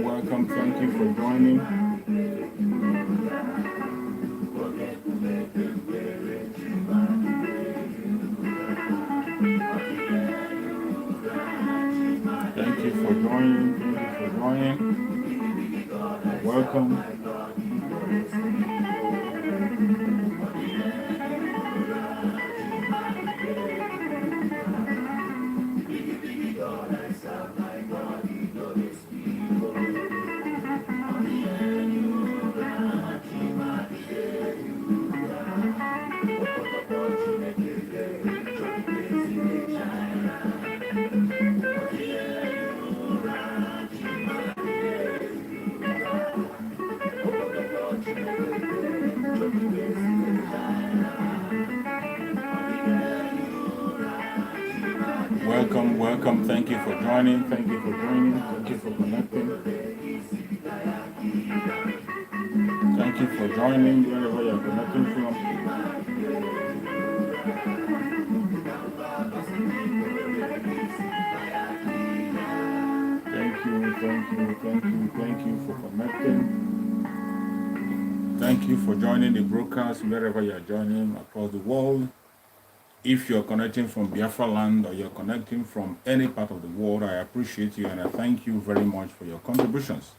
Welcome. Thank you for joining. Thank you for joining. Welcome. Welcome. Thank you for joining. Thank you for connecting. Thank you for joining wherever you're connecting from. Thank you for connecting. Thank you for joining the broadcast wherever you're joining across the world. If you're connecting from Biafra land or you're connecting from any part of the world, I appreciate you and I thank you very much for your contributions.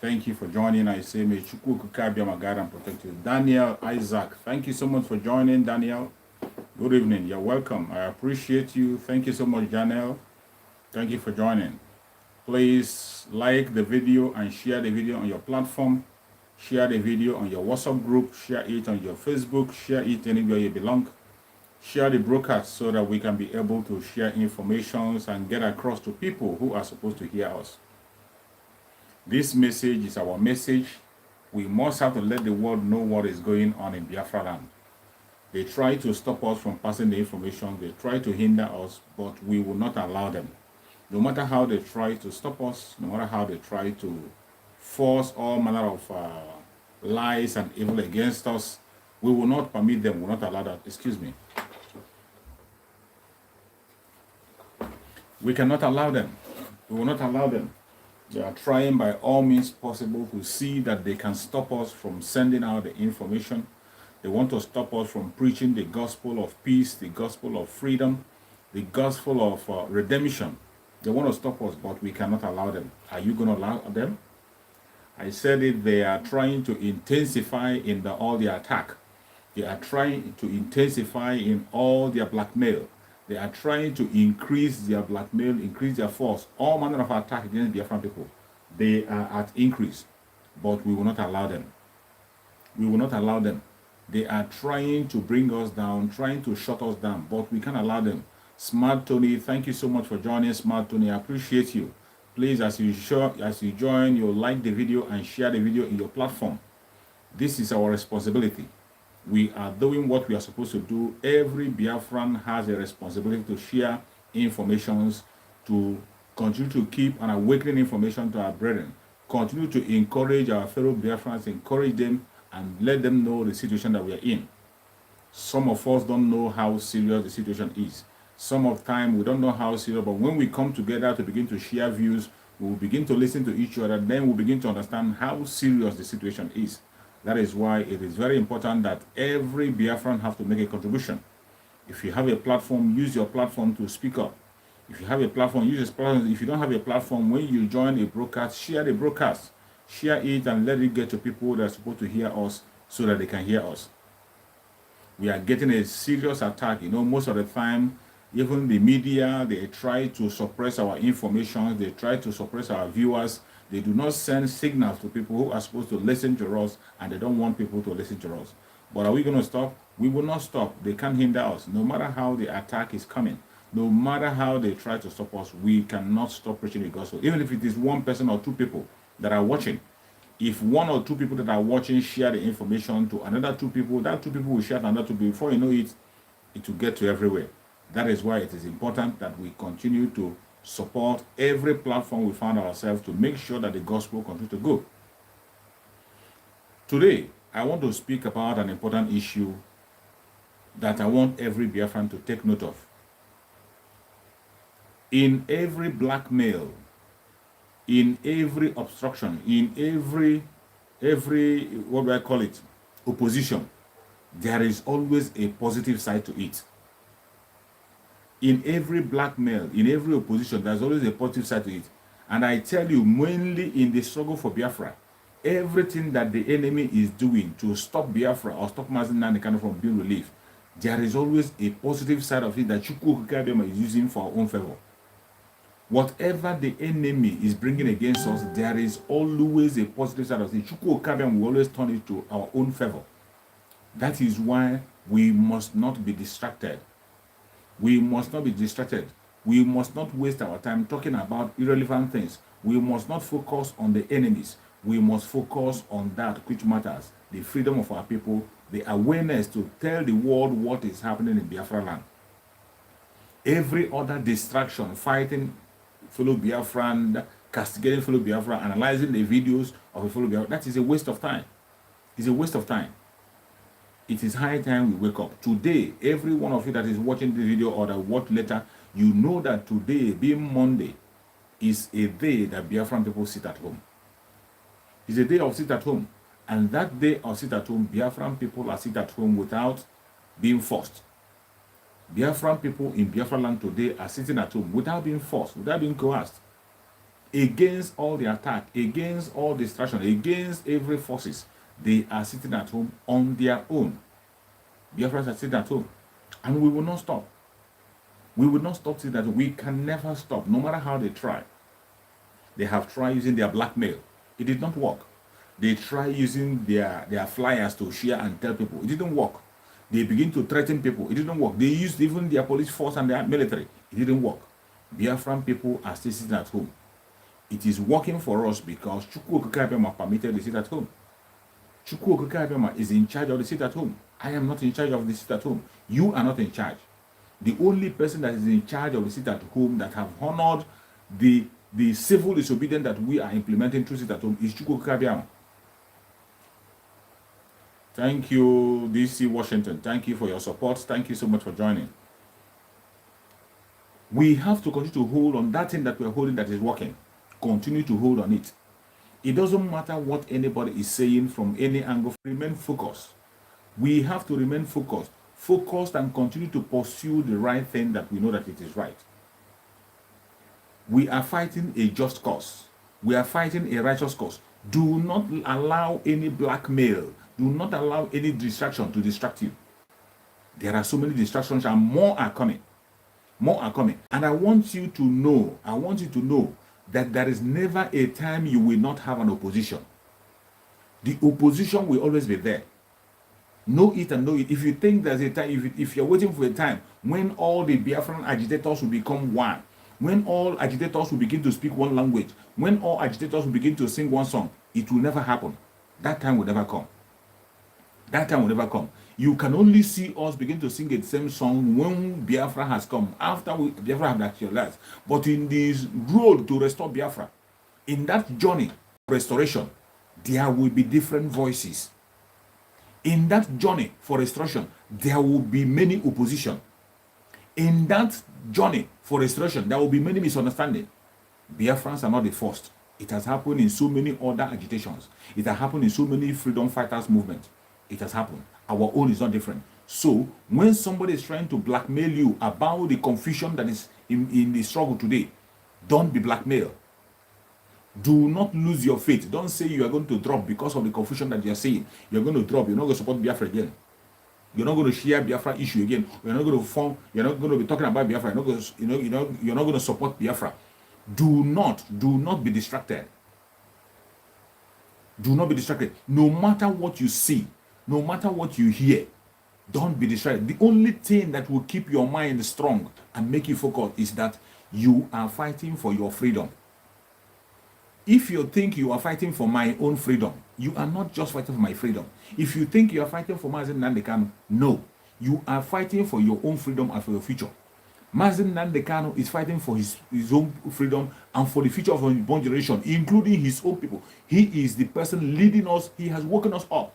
Thank you for joining. I say, may Chukwu Kukabia my guide and protect you. Daniel Isaac, thank you so much for joining, Daniel. Good evening. You're welcome. I appreciate you. Thank you so much, Daniel. Thank you for joining. Please like the video and share the video on your platform. Share the video on your WhatsApp group. Share it on your Facebook. Share it anywhere you belong. Share the broadcast so that we can be able to share information and get across to people who are supposed to hear us. This message is our message. We must have to let the world know what is going on in Biafra land. They try to stop us from passing the information. They try to hinder us, but we will not allow them. No matter how they try to stop us, no matter how they try to force all manner of lies and evil against us, we will not permit them, we will not allow that. Excuse me. We cannot allow them. We will not allow them. They are trying by all means possible to see that they can stop us from sending out the information. They want to stop us from preaching the gospel of peace, the gospel of freedom, the gospel of redemption. They want to stop us, but we cannot allow them. Are you going to allow them? I said it, they are trying to intensify in all the attack. They are trying to intensify in all their blackmail. They are trying to increase their blackmail, increase their force, all manner of attack against Biafran people. They are at increase, but we will not allow them. We will not allow them. They are trying to bring us down, trying to shut us down, but we can't allow them. Smart Tony, thank you so much for joining. Smart Tony, I appreciate you. Please, as you join, you'll like the video and share the video in your platform. This is our responsibility. We are doing what we are supposed to do. Every Biafran has a responsibility to share information, to continue to keep an awakening information to our brethren, continue to encourage our fellow Biafrans, encourage them and let them know the situation that we are in. Some of us don't know how serious the situation is. Some of the time we don't know how serious, but when we come together to begin to share views, we will begin to listen to each other, then we'll begin to understand how serious the situation is. That is why it is very important that every Biafran have to make a contribution. If you have a platform, use your platform to speak up. If you have a platform, use this platform. If you don't have a platform, when you join a broadcast, share the broadcast. Share it and let it get to people that are supposed to hear us so that they can hear us. We are getting a serious attack. You know, most of the time, even the media, they try to suppress our information. They try to suppress our viewers. They do not send signals to people who are supposed to listen to us, and they don't want people to listen to us. But are we going to stop? We will not stop. They can't hinder us. No matter how the attack is coming, no matter how they try to stop us, we cannot stop preaching the gospel. Even if it is one person or two people that are watching, if one or two people that are watching share the information to another two people, that two people will share to another two people. Before you know it, it will get to everywhere. That is why it is important that we continue to support every platform we find ourselves to make sure that the gospel continues to go. Today, I want to speak about an important issue that I want every Biafran to take note of. In every blackmail, in every obstruction, in every what do I call it, opposition, there is always a positive side to it. In every blackmail, in every opposition, there's always a positive side to it. And I tell you, mainly in the struggle for Biafra, everything that the enemy is doing to stop Biafra or stop Mazi Nnamdi Kanu from being relieved, there is always a positive side of it that Chukwu Okike is using for our own favor. Whatever the enemy is bringing against us, there is always a positive side of it. Chukwu Okike will always turn it to our own favor. That is why we must not be distracted. We must not be distracted. We must not waste our time talking about irrelevant things. We must not focus on the enemies. We must focus on that which matters, the freedom of our people, the awareness to tell the world what is happening in Biafra land. Every other distraction, fighting fellow Biafran, castigating fellow Biafra, analyzing the videos of a fellow Biafra, that is a waste of time. It's a waste of time. It is high time we wake up. Today, every one of you that is watching the video or that watch later, you know that today, being Monday, is a day that Biafran people sit at home. It's a day of sit at home. And that day of sit at home, Biafran people are sit at home without being forced. Biafran people in Biafra land today are sitting at home without being forced, without being coerced. Against all the attack, against all distraction, against every forces, they are sitting at home on their own. Biafrans are sitting at home. And we will not stop. We will not stop sitting at home. We can never stop, no matter how they try. They have tried using their blackmail. It did not work. They tried using their flyers to share and tell people. It didn't work. They begin to threaten people. It didn't work. They used even their police force and their military. It didn't work. Biafran people are still sitting at home. It is working for us because Chukwu Okike permitted the sit at home. Chukwu Okike is in charge of the sit at home. I am not in charge of the sit at home. You are not in charge. The only person that is in charge of the sit at home that have honored the civil disobedience that we are implementing through sit at home is Chukwu Okike. Thank you, DC Washington. Thank you for your support. Thank you so much for joining. We have to continue to hold on that thing that we're holding that is working. Continue to hold on it. It doesn't matter what anybody is saying from any angle. Remain focused. We have to remain focused and continue to pursue the right thing that we know that it is right. We are fighting a just cause. We are fighting a righteous cause. Do not allow any blackmail. Do not allow any distraction to distract you. There are so many distractions and more are coming. More are coming. And I want you to know that there is never a time you will not have an opposition. The opposition will always be there. Know it and know it. If you think there's a time, if you're waiting for a time when all the Biafran agitators will become one, when all agitators will begin to speak one language, when all agitators will begin to sing one song, it will never happen. That time will never come. That time will never come. You can only see us begin to sing the same song when Biafra has come, after Biafra have actualized. But in this road to restore Biafra, in that journey of restoration, there will be different voices. In that journey for restoration, there will be many opposition. In that journey for restoration, there will be many misunderstandings. Biafrans are not the first. It has happened in so many other agitations. It has happened in so many freedom fighters movements. It has happened. Our own is not different. So when somebody is trying to blackmail you about the confusion that is in the struggle today, don't be blackmailed. Do not lose your faith. Don't say you are going to drop because of the confusion that you are saying. You're going to drop. You're not going to support Biafra again. You're not going to share Biafra issue again. You're not going to form. You're not going to be talking about Biafra. You're not going to, you're not going to support Biafra. Do not be distracted. Do not be distracted. No matter what you see, no matter what you hear, don't be distracted. The only thing that will keep your mind strong and make you focus is that you are fighting for your freedom. If you think you are fighting for my own freedom, you are not just fighting for my freedom. If you think you are fighting for Mazi Nnamdi Kanu, no. You are fighting for your own freedom and for your future. Mazi Nnamdi Kanu is fighting for his own freedom and for the future of his born generation, including his own people. He is the person leading us. He has woken us up.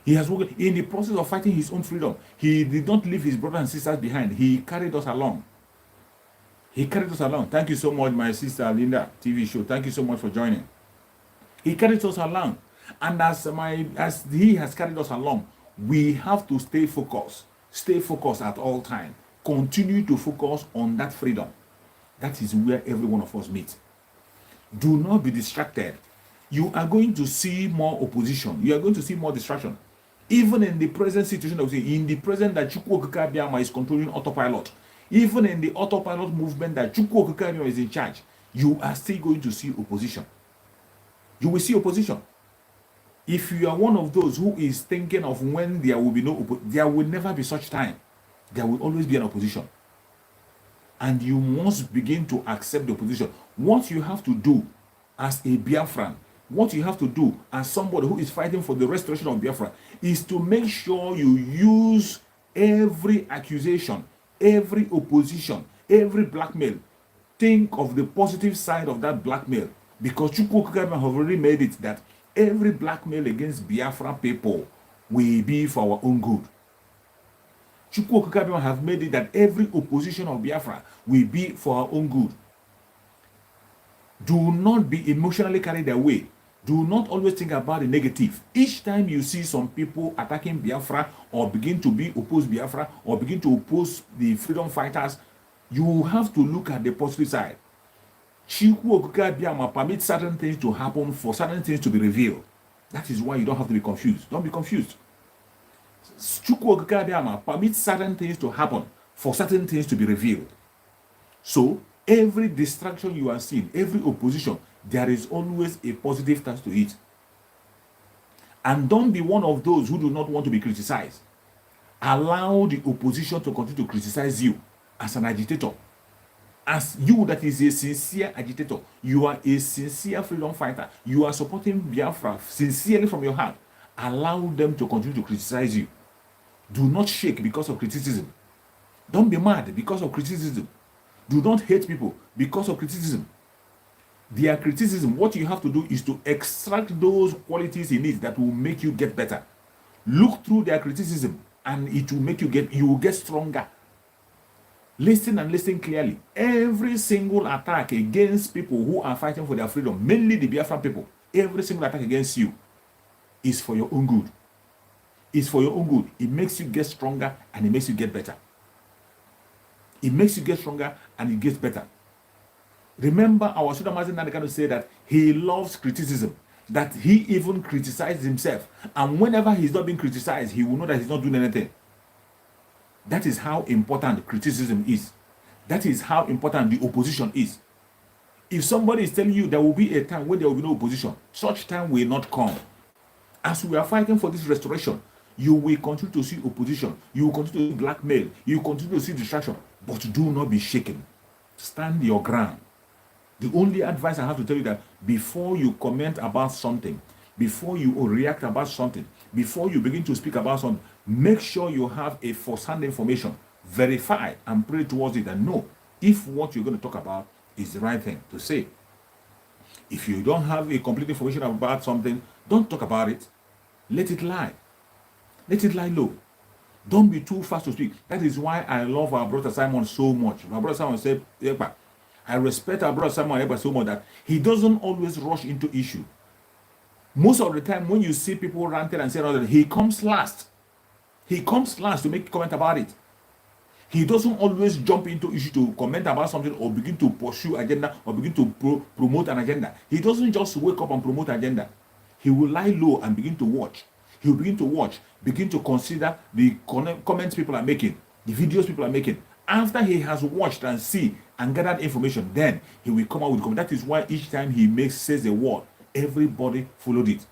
He has woken in the process of fighting his own freedom. He did not leave his brothers and sisters behind. He carried us along. He carried us along. Thank you so much, my sister Linda TV show. Thank you so much for joining. He carried us along. And as he has carried us along, we have to stay focused. Stay focused at all times. Continue to focus on that freedom. That is where every one of us meets. Do not be distracted. You are going to see more opposition. You are going to see more distraction. Even in the present situation, I would say, in the present that Chukwu Okike Abiama is controlling autopilot, even in the autopilot movement that Chukwu Okike Abiama is in charge, you are still going to see opposition. You will see opposition. If you are one of those who is thinking of when there will be there will never be such time. There will always be an opposition. And you must begin to accept the opposition. What you have to do as a Biafran, what you have to do as somebody who is fighting for the restoration of Biafra, is to make sure you use every accusation, every opposition, every blackmail. Think of the positive side of that blackmail. Because Chukwu Okike have already made it that every blackmail against Biafra people will be for our own good. Chukwu Okike have made it that every opposition of Biafra will be for our own good. Do not be emotionally carried away. Do not always think about the negative. Each time you see some people attacking Biafra or begin to be opposed Biafra or begin to oppose the freedom fighters, you have to look at the positive side. Chukwu Okike Abiama permits certain things to happen for certain things to be revealed. That is why you don't have to be confused. Don't be confused. Chukwu Okike Abiama permits certain things to happen for certain things to be revealed. So every distraction you are seeing, every opposition, there is always a positive touch to it. And don't be one of those who do not want to be criticized. Allow the opposition to continue to criticize you as an agitator. As you that is a sincere agitator, you are a sincere freedom fighter, you are supporting Biafra sincerely from your heart. Allow them to continue to criticize you. Do not shake because of criticism. Don't be mad because of criticism. Do not hate people because of criticism. Their criticism, what you have to do is to extract those qualities in it that will make you get better. Look through their criticism and it will make you will get stronger. Listen and listen clearly. Every single attack against people who are fighting for their freedom, mainly the Biafran people, every single attack against you is for your own good. It's for your own good. It makes you get stronger and it makes you get better. It makes you get stronger and it gets better. Remember, our Sudan Mazi Nnamdi Kanu say that he loves criticism, that he even criticizes himself. And whenever he's not being criticized, he will know that he's not doing anything. That is how important criticism is. That is how important the opposition is. If somebody is telling you there will be a time when there will be no opposition, such time will not come. As we are fighting for this restoration, you will continue to see opposition. You will continue to see blackmail. You will continue to see distraction. But do not be shaken. Stand your ground. The only advice I have to tell you that before you comment about something, before you react about something, before you begin to speak about something, make sure you have a first-hand information. Verify and pray towards it and know if what you're going to talk about is the right thing to say. If you don't have a complete information about something, don't talk about it. Let it lie. Let it lie low. Don't be too fast to speak. That is why I love our brother Simon so much. Our brother Simon said, I respect our brother Simon so much that he doesn't always rush into issue. Most of the time, when you see people ranting and saying, he comes last. He comes last to make a comment about it. He doesn't always jump into issue to comment about something or begin to pursue agenda or begin to promote an agenda. He doesn't just wake up and promote agenda. He will lie low and begin to watch. He will begin to watch, begin to consider the comments people are making, the videos people are making. After he has watched and see and gathered information, then he will come out with comment. That is why each time he says a word, everybody followed it.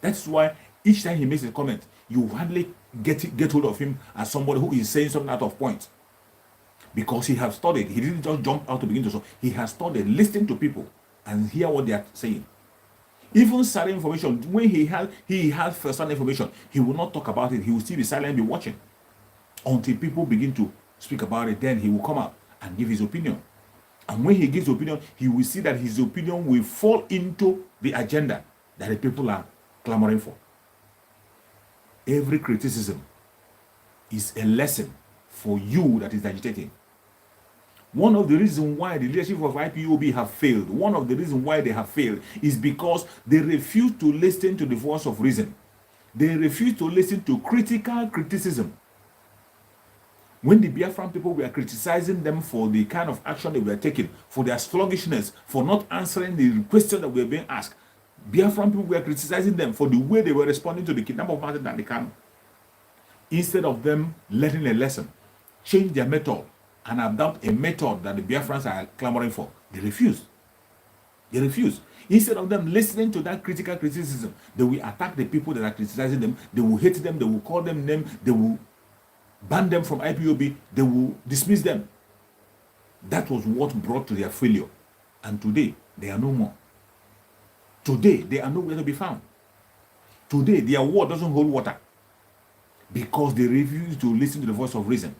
That's why each time he makes a comment, you hardly get hold of him as somebody who is saying something out of point. Because he has studied. He didn't just jump out to begin to say. He has studied, listening to people and hear what they are saying. Even certain information, when he has first-hand information, he will not talk about it. He will still be silent, be watching until people begin to speak about it. Then he will come out and give his opinion. And when he gives opinion, he will see that his opinion will fall into the agenda that the people are clamoring for. Every criticism is a lesson for you that is agitating. One of the reasons why the leadership of IPOB have failed, one of the reasons why they have failed is because they refuse to listen to the voice of reason. They refuse to listen to critical criticism. When the Biafran people were criticizing them for the kind of action they were taking, for their sluggishness, for not answering the questions that were being asked, Biafran people were criticizing them for the way they were responding to the kidnapping of Martin Dandekano. Instead of them learning a lesson, change their method, and adopt a method that the Biafrans are clamoring for, they refuse. They refuse. Instead of them listening to that critical criticism, they will attack the people that are criticizing them. They will hate them. They will call them names. They will ban them from IPOB. They will dismiss them. That was what brought to their failure. And today, they are no more. Today, they are nowhere to be found. Today, their word doesn't hold water because they refuse to listen to the voice of reason.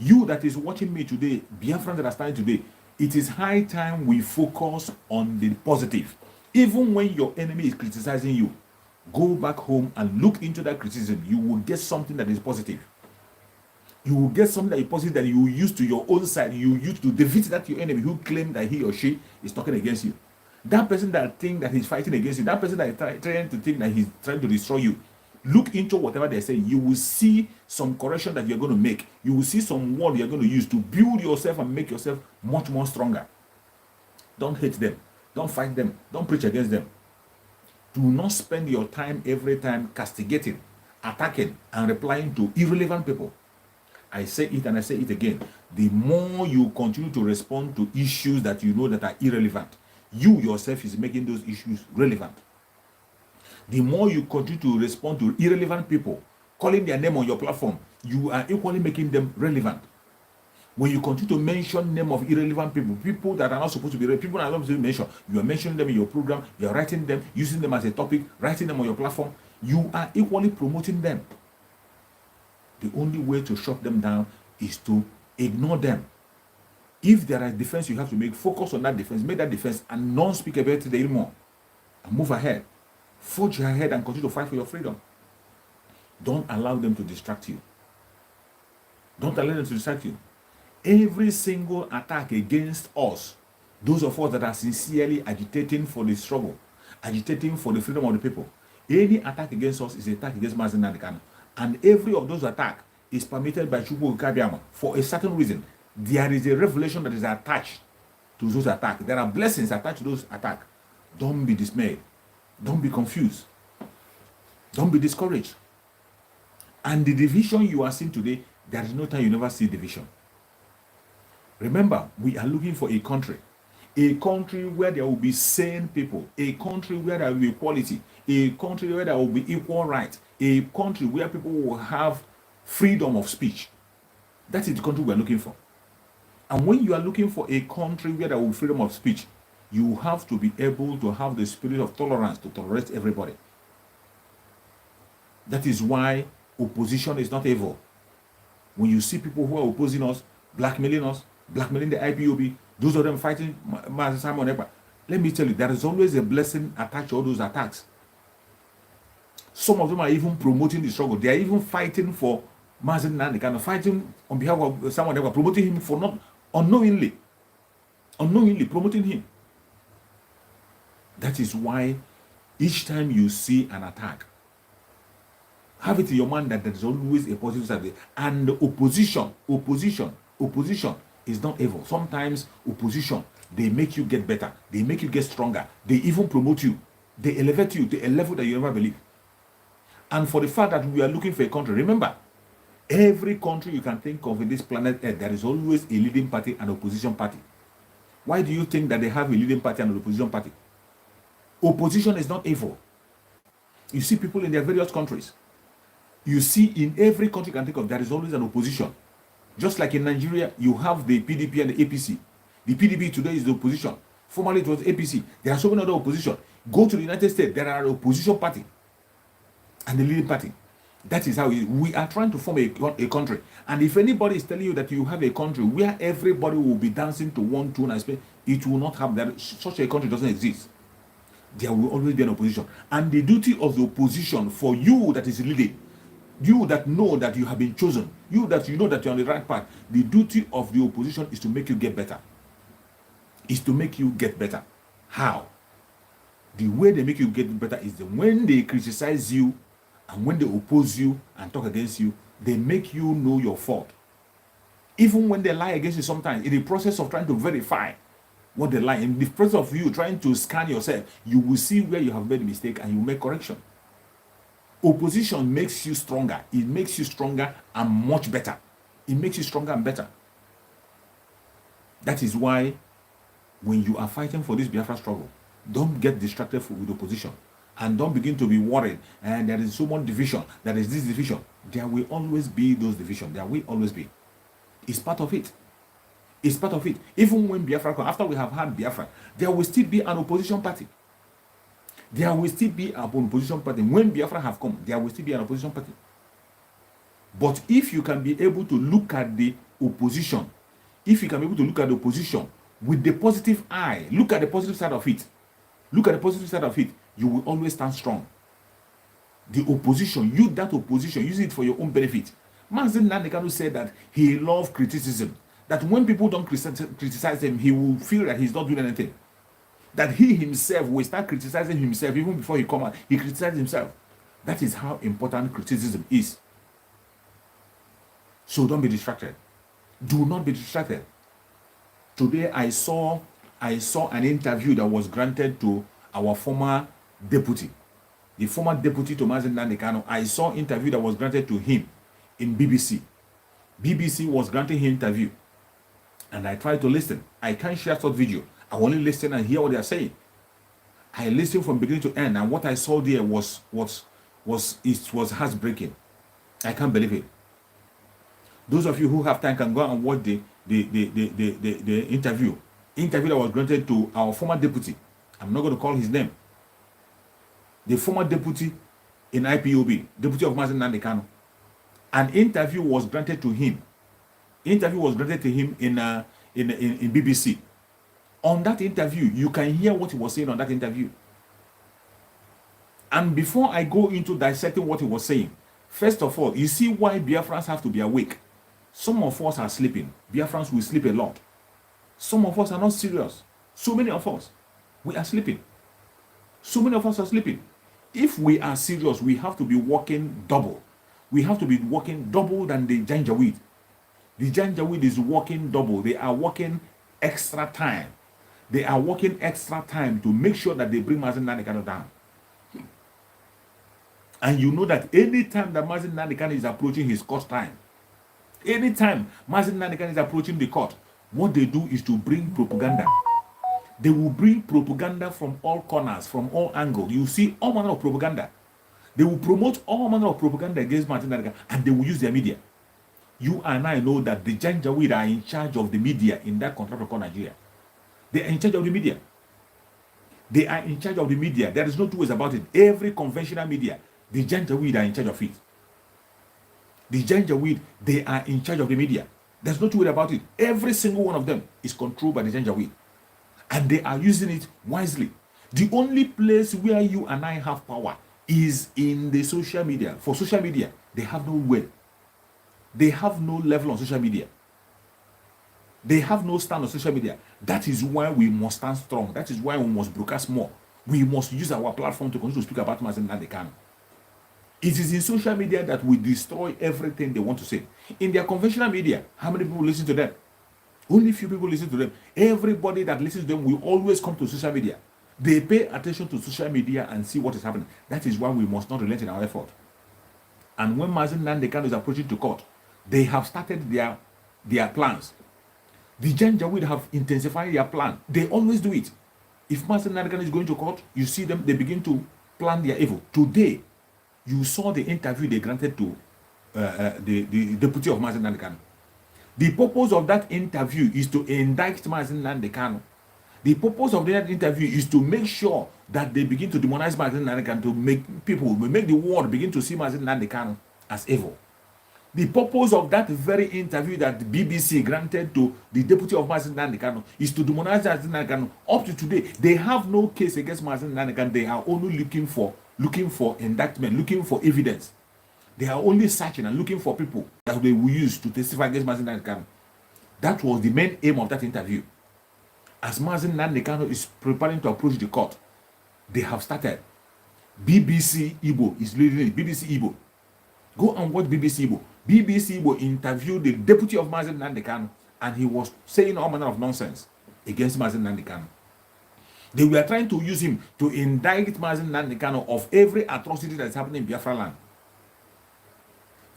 You that is watching me today, Biafran that are standing today, it is high time we focus on the positive. Even when your enemy is criticizing you, go back home and look into that criticism. You will get something that is positive. You will get something that is positive that you use to your own side. You use to defeat that your enemy who claimed that he or she is talking against you. That person that think that he's fighting against you, that person that is trying to think that he's trying to destroy you, look into whatever they're saying. You will see some correction that you're going to make. You will see some word you're going to use to build yourself and make yourself much more stronger. Don't hate them. Don't fight them. Don't preach against them. Do not spend your time every time castigating, attacking, and replying to irrelevant people. I say it and I say it again. The more you continue to respond to issues that you know that are irrelevant, you yourself is making those issues relevant. The more you continue to respond to irrelevant people, calling their name on your platform, you are equally making them relevant. When you continue to mention name of irrelevant people, people that are not supposed to be relevant, people that are not supposed to be mentioned, you are mentioning them in your program, you are writing them, using them as a topic, writing them on your platform, you are equally promoting them. The only way to shut them down is to ignore them. If there are defense you have to make, focus on that defense, make that defense, and not speak about it anymore. And move ahead. Forge ahead and continue to fight for your freedom. Don't allow them to distract you. Don't allow them to distract you. Every single attack against us, those of us that are sincerely agitating for the struggle, agitating for the freedom of the people, any attack against us is an attack against Mazen Nadekano. And every of those attacks is permitted by Chukwu Kabiama for a certain reason. There is a revelation that is attached to those attacks. There are blessings attached to those attacks. Don't be dismayed. Don't be confused. Don't be discouraged. And the division you are seeing today, there is no time you never see division. Remember, we are looking for a country where there will be sane people, a country where there will be equality, a country where there will be equal rights, a country where people will have freedom of speech. That is the country we are looking for. And when you are looking for a country where there will be freedom of speech, you have to be able to have the spirit of tolerance to tolerate everybody. That is why opposition is not evil. When you see people who are opposing us, blackmailing the IPOB, those of them fighting Master Simon Ekpa, let me tell you, there is always a blessing attached to all those attacks. Some of them are even promoting the struggle. They are even fighting for Mazen Nandi, kind of fighting on behalf of someone. They were promoting him for not unknowingly promoting him. That is why each time you see an attack, have it in your mind that there is always a positive side. And opposition is not evil. Sometimes opposition, they make you get better. They make you get stronger. They even promote you. They elevate you to a level that you never believe. And for the fact that we are looking for a country, remember, every country you can think of in this planet Earth, there is always a leading party and opposition party. Why do you think that they have a leading party and an opposition party? Opposition is not evil. You see people in their various countries. You see in every country you can think of, there is always an opposition. Just like in Nigeria, you have the PDP and the APC. The PDP today is the opposition. Formerly it was APC. There are so many other opposition. Go to the United States, there are an opposition party and the leading party. That is how we are trying to form a country. And if anybody is telling you that you have a country where everybody will be dancing to one tune and speak, it will not have that. Such a country doesn't exist. There will always be an opposition. And the duty of the opposition for you that is leading, you that know that you have been chosen, you that you know that you're on the right path, the duty of the opposition is to make you get better. Is to make you get better. How? The way they make you get better is when they criticize you and when they oppose you and talk against you, they make you know your fault. Even when they lie against you sometimes, in the process of trying to verify what they lie, in the process of you trying to scan yourself, you will see where you have made a mistake and you make correction. Opposition makes you stronger. It makes you stronger and much better. It makes you stronger and better. That is why when you are fighting for this Biafra struggle, don't get distracted with opposition. And don't begin to be worried. And there is so much division. There is this division. There will always be those divisions. There will always be. It's part of it. It's part of it. Even when Biafra comes, after we have had Biafra, there will still be an opposition party. There will still be an opposition party. When Biafra have come, there will still be an opposition party. But if you can be able to look at the opposition, if you can be able to look at the opposition with the positive eye, look at the positive side of it. Look at the positive side of it. You will always stand strong. The opposition, that opposition, use it for your own benefit. Mazen Nandekano said that he loved criticism. That when people don't criticize him, he will feel that he's not doing anything. That he himself will start criticizing himself even before he come out. He criticizes himself. That is how important criticism is. So don't be distracted. Do not be distracted. Today I saw an interview that was granted to our former deputy, the former deputy to Mazen Nandekano. I saw an interview that was granted to him in BBC. BBC was granting him interview, and I tried to listen. I can't share short video. I only listen and hear what they are saying. I listened from beginning to end, and what I saw there was heartbreaking. I can't believe it. Those of you who have time can go and watch the interview that was granted to our former deputy. I'm not going to call his name. The former deputy in IPOB, deputy of Mazen Nandekano. An interview was granted to him. Interview was granted to him in BBC. On that interview, you can hear what he was saying on that interview. And before I go into dissecting what he was saying, first of all, you see why Biafrans have to be awake. Some of us are sleeping. Biafrans will sleep a lot. Some of us are not serious. So many of us, we are sleeping. So many of us are sleeping. If we are serious, we have to be working double. We have to be working double than the Janjaweed. The Janjaweed is working double. They are working extra time. They are working extra time to make sure that they bring Mazen Nandekano down. And you know that anytime that Mazen Nandekano is approaching his court time, anytime Mazen Nandekano is approaching the court, what they do is to bring propaganda. They will bring propaganda from all corners, from all angles. You see all manner of propaganda. They will promote all manner of propaganda against Mazen Nandekano, and they will use their media. You and I know that the Janjaweed are in charge of the media in that country called Nigeria. They are in charge of the media. They are in charge of the media. There is no two ways about it. Every conventional media, the Janjaweed are in charge of it. The Janjaweed, they are in charge of the media. There's no two ways about it. Every single one of them is controlled by the Janjaweed. And they are using it wisely. The only place where you and I have power is in the social media. For social media, they have no way. They have no level on social media. They have no stand on social media. That is why we must stand strong. That is why we must broadcast more. We must use our platform to continue to speak about Mazen Nnamdi Kanu. It is in social media that we destroy everything they want to say. In their conventional media, how many people listen to them? Only few people listen to them. Everybody that listens to them will always come to social media. They pay attention to social media and see what is happening. That is why we must not relent in our effort. And when Mazen Nnamdi Kanu is approaching to court, they have started their plans. The Janjaweed have intensified their plan. They always do it. If Mazen Nnamdi Kanu is going to court, you see them, they begin to plan their evil. Today, you saw the interview they granted to the deputy of Mazen Nnamdi Kanu. The purpose of that interview is to indict Mazen Nnamdi Kanu. The purpose of that interview is to make sure that they begin to demonize Mazen Nnamdi Kanu, to make the world begin to see Mazen Nnamdi Kanu as evil. The purpose of that very interview that the BBC granted to the deputy of Mazen Nnamdi Kanu is to demonize Mazen Nnamdi Kanu. Up to today, they have no case against Mazen Nnamdi Kanu. They are only looking for indictment, looking for evidence. They are only searching and looking for people that they will use to testify against Mazen Nnamdi Kanu. That was the main aim of that interview. As Mazen Nnamdi Kanu is preparing to approach the court, they have started. BBC Igbo is leading it. BBC Igbo. Go and watch BBC Igbo. BBC Igbo interviewed the deputy of Mazen Nnamdi Kanu, and he was saying all manner of nonsense against Mazen Nnamdi Kanu. They were trying to use him to indict Mazen Nnamdi Kanu of every atrocity that is happening in Biafra land.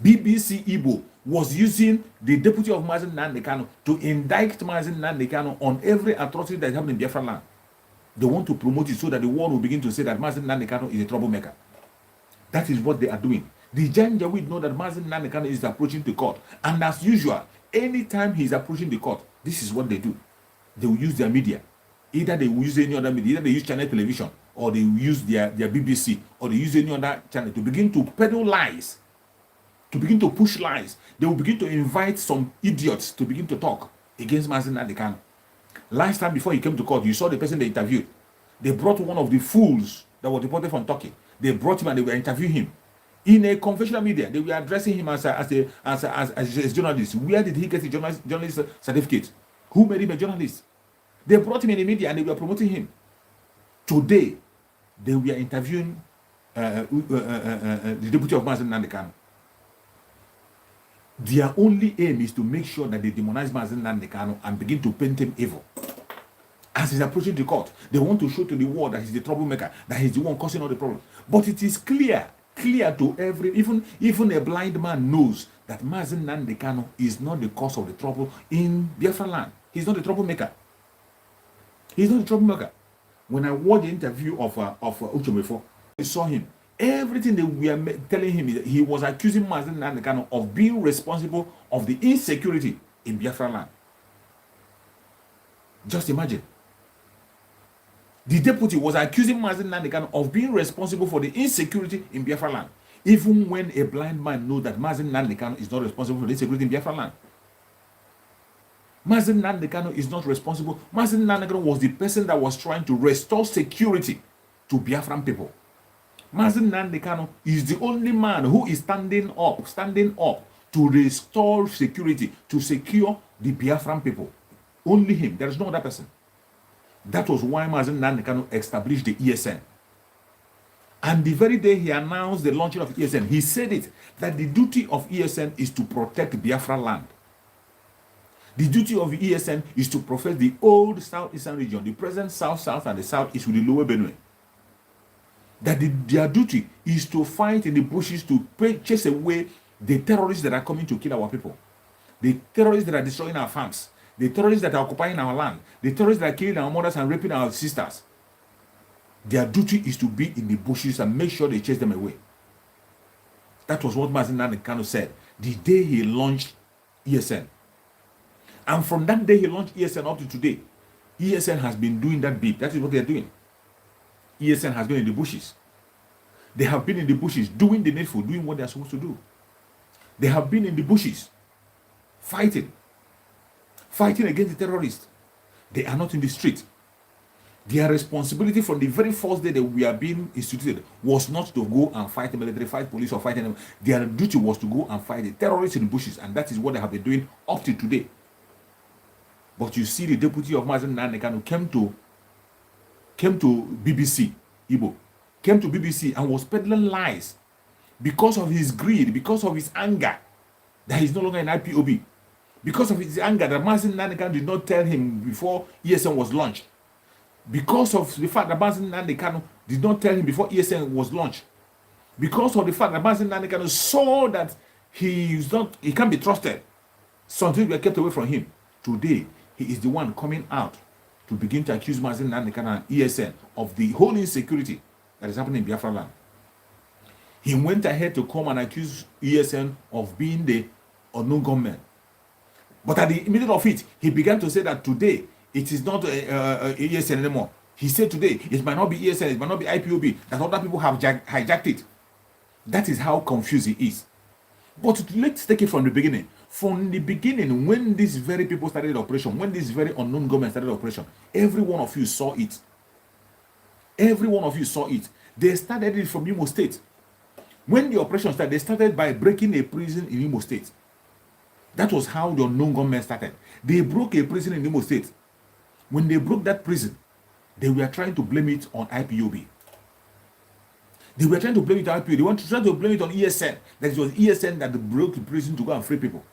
BBC Igbo was using the deputy of Mazen Nnamdi Kanu to indict Mazen Nnamdi Kanu on every atrocity that is happening in Biafra land. They want to promote it so that the world will begin to say that Mazen Nnamdi Kanu is a troublemaker. That is what they are doing. The Janjaweed know that Mazen Nnamdi Kanu is approaching the court. And as usual, anytime he is approaching the court, this is what they do. They will use their media. Either they will use any other media, either they use channel television, or they will use their BBC, or they use any other channel to begin to peddle lies, to begin to push lies. They will begin to invite some idiots to begin to talk against Mazen Nnamdi Kanu. Last time before he came to court, you saw the person they interviewed. They brought one of the fools that were deported from Turkey. They brought him and they were interviewing him. In a conventional media, they were addressing him as a journalist. Where did he get the journalist certificate? Who made him a journalist? They brought him in the media and they were promoting him. Today, they were interviewing the deputy of Mazen Nnamdi Kanu. Their only aim is to make sure that they demonize Mazen Nnamdi Kanu and begin to paint him evil. As he's approaching the court, they want to show to the world that he's the troublemaker, that he's the one causing all the problems. But it is clear to even a blind man knows that Mazen Nnamdi Kanu is not the cause of the trouble in Biafra land. He's not the troublemaker. He's not the troublemaker. When I watched the interview of Uchomefo, I saw him. Everything they were telling him is that he was accusing Mazen Nnamdi Kanu of being responsible of the insecurity in Biafra land. Just imagine. The deputy was accusing Mazen Nnamdi Kanu of being responsible for the insecurity in Biafra land, even when a blind man knows that Mazen Nnamdi Kanu is not responsible for the insecurity in Biafra land. Mazen Nnamdi Kanu is not responsible. Mazen Nnamdi Kanu was the person that was trying to restore security to Biafran people. Mazen Nnamdi Kanu is the only man who is standing up to restore security, to secure the Biafran people. Only him. There is no other person. That was why Mazen Nnamdi Kanu established the ESN. And the very day he announced the launching of ESN, he said it, that the duty of ESN is to protect Biafra land. The duty of the ESN is to profess the old southeastern region, the present south-south and the southeast with the lower Benue. That their duty is to fight in the bushes to chase away the terrorists that are coming to kill our people. The terrorists that are destroying our farms. The terrorists that are occupying our land. The terrorists that are killing our mothers and raping our sisters. Their duty is to be in the bushes and make sure they chase them away. That was what Mazen Nnamdi Kanu said the day he launched ESN. And from that day he launched ESN up to today, ESN has been doing that bit. That is what they are doing. ESN has been in the bushes. They have been in the bushes doing the needful, doing what they are supposed to do. They have been in the bushes fighting against the terrorists. They are not in the street. Their responsibility from the very first day that we are being instituted was not to go and fight the military, fight police, or fight anyone. Their duty was to go and fight the terrorists in the bushes, and that is what they have been doing up to today. But you see, the deputy of Mazen Nanekano came to BBC Igbo, came to BBC and was peddling lies because of his greed, because of his anger that he's no longer in IPOB, because of his anger that Mazen Nanekano did not tell him before ESN was launched, because of the fact that Mazen Nanekano did not tell him before ESN was launched, because of the fact that Mazen Nanekano saw that he can't be trusted, something were kept away from him. Today, he is the one coming out to begin to accuse Mazen Nanekano and ESN of the whole insecurity that is happening in Biafra land. He went ahead to come and accuse ESN of being the unknown government. But at the middle of it, he began to say that today, it is not ESN anymore. He said today, it might not be ESN, it might not be IPOB, that other people have hijacked it. That is how confused he is. But let's take it from the beginning. From the beginning, when these very people started operation, when this very unknown government started operation, every one of you saw it. Every one of you saw it. They started it from Imo State. When the operation started, they started by breaking a prison in Imo State. That was how the unknown government started. They broke a prison in Imo State. When they broke that prison, they were trying to blame it on IPOB. They were trying to blame it on IPOB. They wanted to try to blame it on ESN. That it was ESN that broke the prison to go and free people.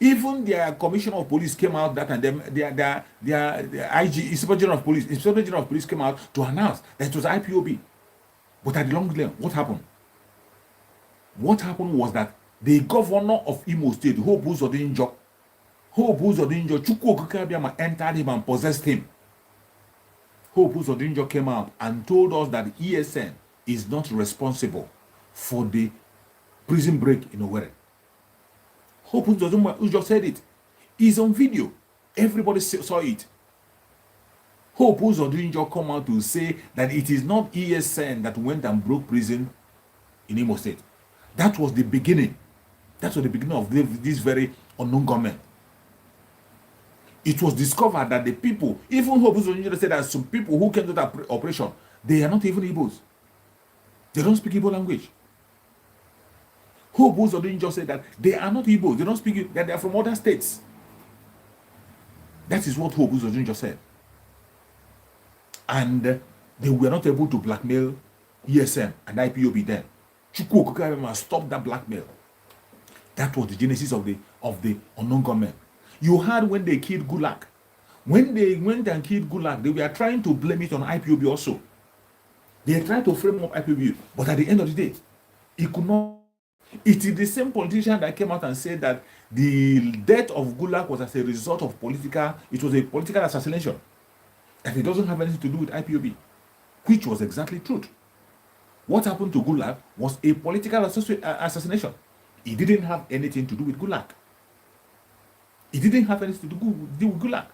Even their commissioner of police came out that and their IG, Inspector General of Police came out to announce that it was IPOB. But at the long run, what happened? What happened was that the governor of Imo State, Hope Uzodinjo, Chukwu Okike entered him and possessed him. Hope Uzodinjo came out and told us that ESN is not responsible for the prison break in Owerri. Hope Uzodinjo said it. It's on video. Everybody saw it. Hope Uzodinjo come out to say that it is not ESN that went and broke prison in Imo State. That was the beginning. That was the beginning of this very unknown government. It was discovered that the people, even Hope Uzodinjo said that some people who came to that operation, they are not even Igbos. They don't speak Igbo language. Hope Uzodinjo said that they are not Igbo. They don't speak, that they are from other states. That is what Hope Uzodinjo said. And they were not able to blackmail ESN and IPOB then. Chukwu Okike stopped that blackmail. That was the genesis of the unknown government. You heard when they killed Gulag. When they went and killed Gulag, they were trying to blame it on IPOB also. They tried to frame up IPOB, but at the end of the day, it could not. It is the same politician that came out and said that the death of Gulag was as a result of it was a political assassination. And it doesn't have anything to do with IPOB, which was exactly true. What happened to Gulag was a political assassination. It didn't have anything to do with Gulag. It didn't have anything to do with Gulag.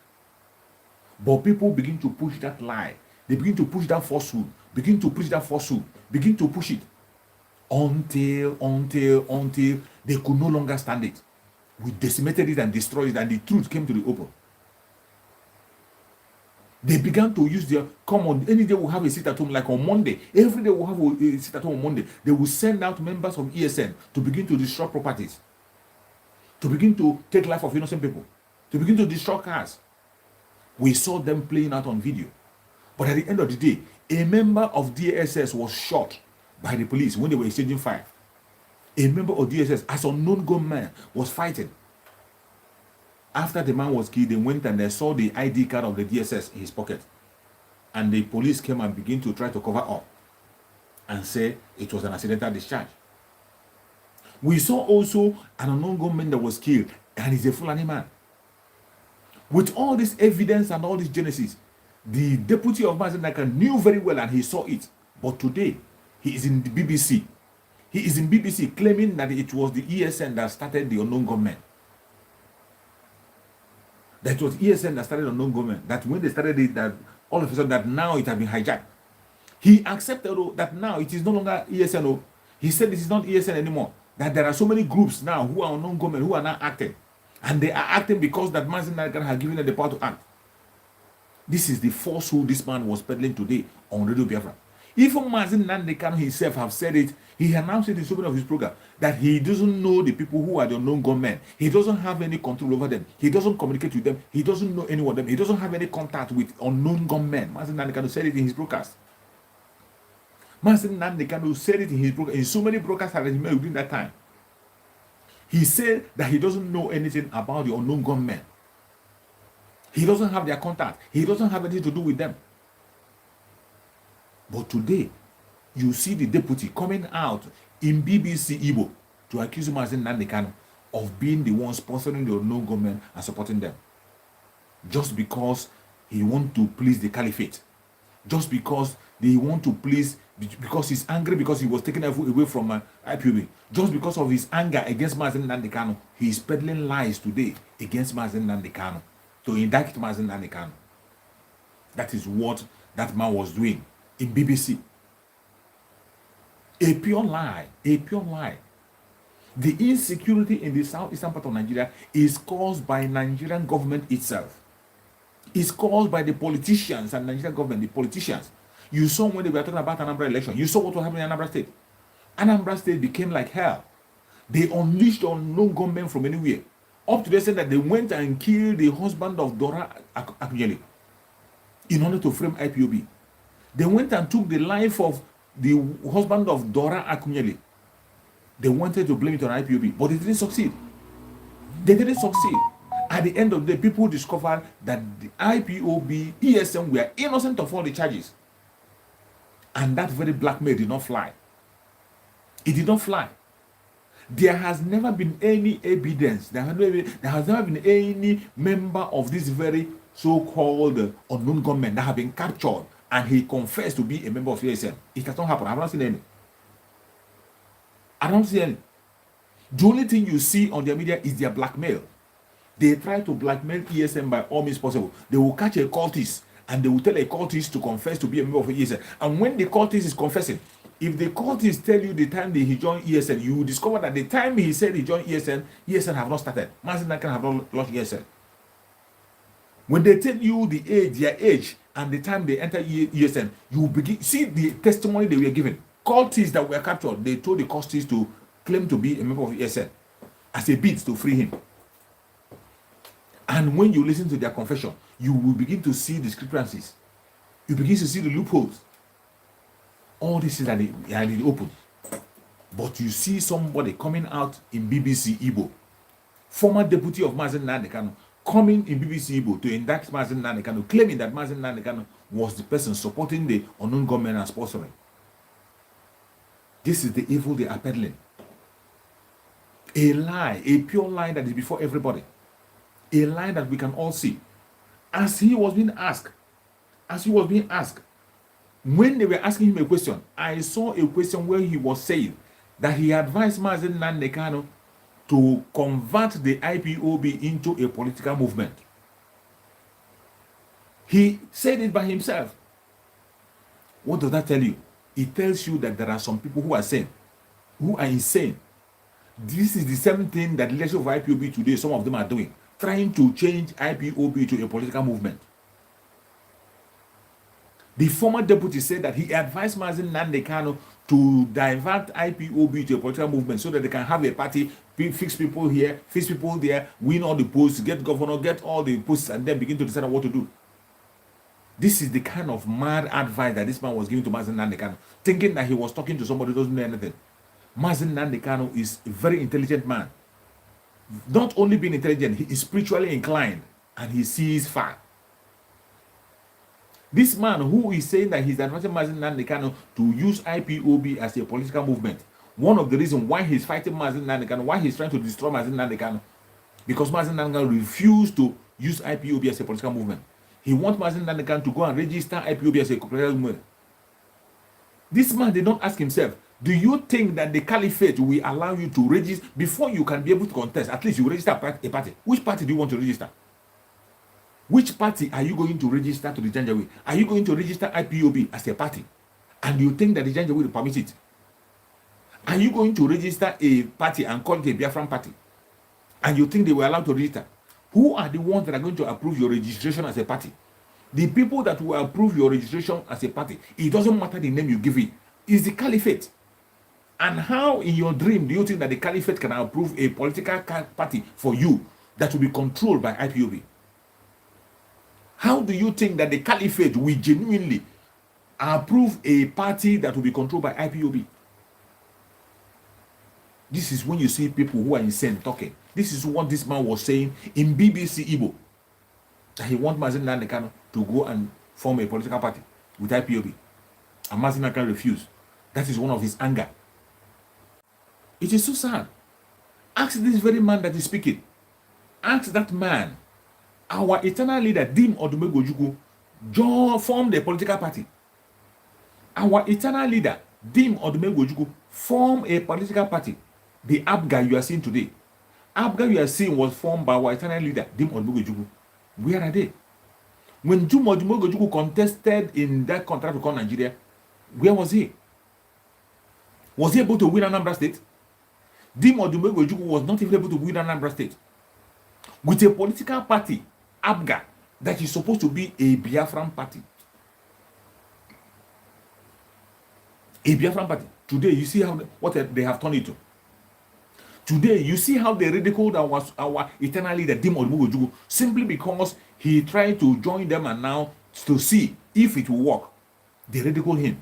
But people begin to push that lie. They begin to push that falsehood. Begin to push that falsehood. Begin to push it. Until they could no longer stand it. We decimated it and destroyed it, and the truth came to the open. They began to use any day we'll have a sit at home, like on Monday. Every day we'll have a sit at home on Monday. They will send out members of ESN to begin to destroy properties, to begin to take life of innocent people, to begin to destroy cars. We saw them playing out on video. But at the end of the day, a member of DSS was shot by the police when they were exchanging fire. A member of DSS, as unknown gunman, was fighting. After the man was killed, they went and they saw the ID card of the DSS in his pocket. And the police came and began to try to cover up and say it was an accidental discharge. We saw also an unknown gunman that was killed, and he's a Fulani man. With all this evidence and all this genesis, the deputy of Mazen Nanekano knew very well and he saw it. But today, he is in the BBC. He is in BBC claiming that it was the ESN that started the unknown government. That it was ESN that started the unknown government. That when they started it, that all of a sudden that now it has been hijacked. He accepted that now it is no longer ESN. He said this is not ESN anymore. That there are so many groups now who are unknown government who are now acting. And they are acting because that Mazen Nanekano has given them the power to act. This is the falsehood this man was peddling today on Radio Biafra. Even Mazin Nandekano himself have said it. He announced it in so many of his programs that he doesn't know the people who are the unknown gunmen. He doesn't have any control over them. He doesn't communicate with them. He doesn't know any of them. He doesn't have any contact with unknown gunmen. Mazin Nandekano said it in his broadcast. Mazin Nandekano said it in his broadcast. In so many broadcasts that he made within that time. He said that he doesn't know anything about the unknown gunmen. He doesn't have their contact. He doesn't have anything to do with them. But today, you see the deputy coming out in BBC Igbo to accuse Mazin Nandekano of being the one sponsoring the unknown government and supporting them. Just because he wants to please the caliphate. Just because they want to please, because he's angry because he was taken away from IPOB. Just because of his anger against Mazin Nandekano, he is peddling lies today against Mazin Nandekano to indict Mazin Nandekano. That is what that man was doing in BBC. A pure lie, a pure lie. The insecurity in the southeastern part of Nigeria is caused by Nigerian government itself. It's caused by the politicians and Nigerian government, the politicians. You saw when they were talking about Anambra election, you saw what was happening in Anambra State. Anambra State became like hell. They unleashed unknown gunmen from anywhere. Up to the extent that they went and killed the husband of Dora Akunyele in order to frame IPOB. They went and took the life of the husband of Dora Akunyele. They wanted to blame it on IPOB, but they didn't succeed. They didn't succeed. At the end of the day, people discovered that the IPOB, ESM were innocent of all the charges. And that very blackmail did not fly. It did not fly. There has never been any evidence. There has never been any member of this very so-called unknown gunmen that have been captured and he confessed to be a member of ESM. It has not happened. I have not seen any. I don't see any. The only thing you see on their media is their blackmail. They try to blackmail ESM by all means possible. They will catch a cultist and they will tell a cultist to confess to be a member of ESM. And when the cultist is confessing, if the cultist tell you the time that he joined ESN, you will discover that the time he said he joined ESN have not started. Mazin Nandekano have not launched ESN. When they tell you the age, their age, and the time they enter ESN, you will begin see the testimony they were given. Cultists that were captured, they told the cultists to claim to be a member of ESN as a bid to free him. And when you listen to their confession, you will begin to see discrepancies. You begin to see the loopholes. All this is at the open. But you see somebody coming out in BBC Igbo, former deputy of Mazin Nandekano, coming in BBC Igbo to indict Mazin Nandekano, claiming that Mazin Nandekano was the person supporting the unknown government and sponsoring. This is the evil they are peddling. A lie, a pure lie that is before everybody. A lie that we can all see. As he was being asked, when they were asking him a question, I saw a question where he was saying that he advised Mazin Nandekano to convert the IPOB into a political movement. He said it by himself. What does that tell you? It tells you that there are some people who are sane, who are insane. This is the same thing that the leaders of IPOB today, some of them are doing, trying to change IPOB to a political movement. The former deputy said that he advised Mazin Nandekano to divert IPOB to a political movement so that they can have a party, fix people here, fix people there, win all the posts, get governor, get all the posts, and then begin to decide on what to do. This is the kind of mad advice that this man was giving to Mazin Nandekano, thinking that he was talking to somebody who doesn't know anything. Mazin Nandekano is a very intelligent man. Not only being intelligent, he is spiritually inclined and he sees far. This man who is saying that he's advising Mazin Nandekano to use IPOB as a political movement, one of the reasons why he's fighting Mazin Nandekano, why he's trying to destroy Mazin Nandekano, because Mazin Nandekano refused to use IPOB as a political movement. He wants Mazin Nandekano to go and register IPOB as a political movement. This man did not ask himself, do you think that the caliphate will allow you to register before you can be able to contest? At least you register a party. Which party do you want to register? Which party are you going to register to the Janjaweed? Are you going to register IPOB as a party? And you think that the Janjaweed will permit it? Are you going to register a party and call it a Biafran party? And you think they were allowed to register? Who are the ones that are going to approve your registration as a party? The people that will approve your registration as a party, it doesn't matter the name you give it, is the caliphate. And how in your dream do you think that the caliphate can approve a political party for you that will be controlled by IPOB? How do you think that the caliphate will genuinely approve a party that will be controlled by IPOB? This is when you see people who are insane talking. This is what this man was saying in BBC Igbo, that he wants Mazen Nnamdi Kanu to go and form a political party with IPOB. And Mazen Nnamdi Kanu refused. That is one of his anger. It is so sad. Ask this very man that is speaking. Ask that man, our eternal leader, Dim Odumegwu Ojukwu, formed a political party. Our eternal leader, Dim Odumegwu Ojukwu, formed a political party. The ABGA you are seeing today. ABGA you are seeing was formed by our eternal leader, Dim Odumegwu Ojukwu. Where are they? When Dim Odumegwu Ojukwu contested in that contract to call Nigeria, where was he? Was he able to win Anambra State? Dim Odumegwu Ojukwu was not even able to win Anambra State. With a political party, ABGA, that is supposed to be a Biafran party. A Biafran party. Today, you see what they have turned it to. Today, you see how they ridiculed our eternal leader, Dim Odumegwu Ojukwu, simply because he tried to join them and now to see if it will work. They ridiculed him.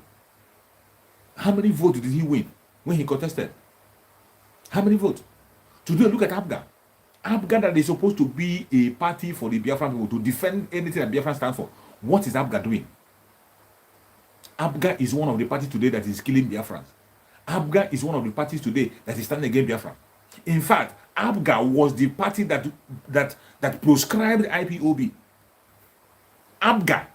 How many votes did he win when he contested? How many votes? Today, look at ABGA. ABGA that is supposed to be a party for the Biafran people to defend anything that Biafran stands for. What is ABGA doing? ABGA is one of the parties today that is killing Biafrans. ABGA is one of the parties today that is standing against Biafran. In fact, ABGA was the party that proscribed IPOB. ABGA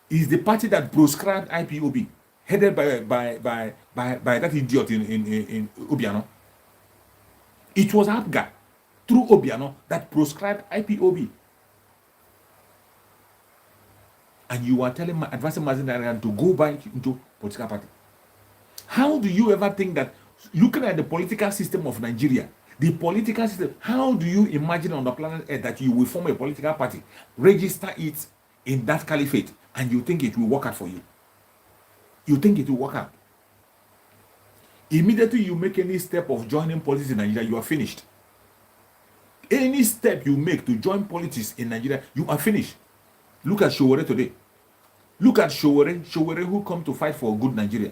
is the party that proscribed IPOB, headed by that idiot in Obiano. It was ABGA through Obiano that proscribed IPOB. And you are telling advising Mazen Nnamdi Kanu to go back into political party. How do you ever think that, looking at the political system of Nigeria, the political system, how do you imagine on the planet Earth that you will form a political party, register it in that caliphate, and you think it will work out for you? You think it will work out? Immediately you make any step of joining politics in Nigeria, you are finished. Any step you make to join politics in Nigeria, you are finished. Look at Showore today. Look at Showore who come to fight for a good Nigeria.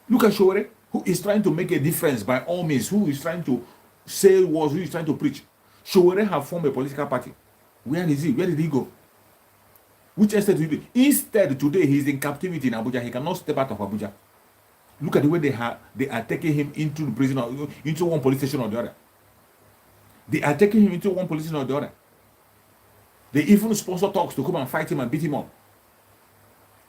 Look at Showore who is trying to make a difference by all means, who is trying to say words, who is trying to preach. Showore have formed a political party. Where is he? Where did he go? Which estate did he do? Instead, today he is in captivity in Abuja. He cannot step out of Abuja. Look at the way they are taking him into the prison, or into one police station or the other. They are taking him into one police station or the other. They even sponsor talks to come and fight him and beat him up.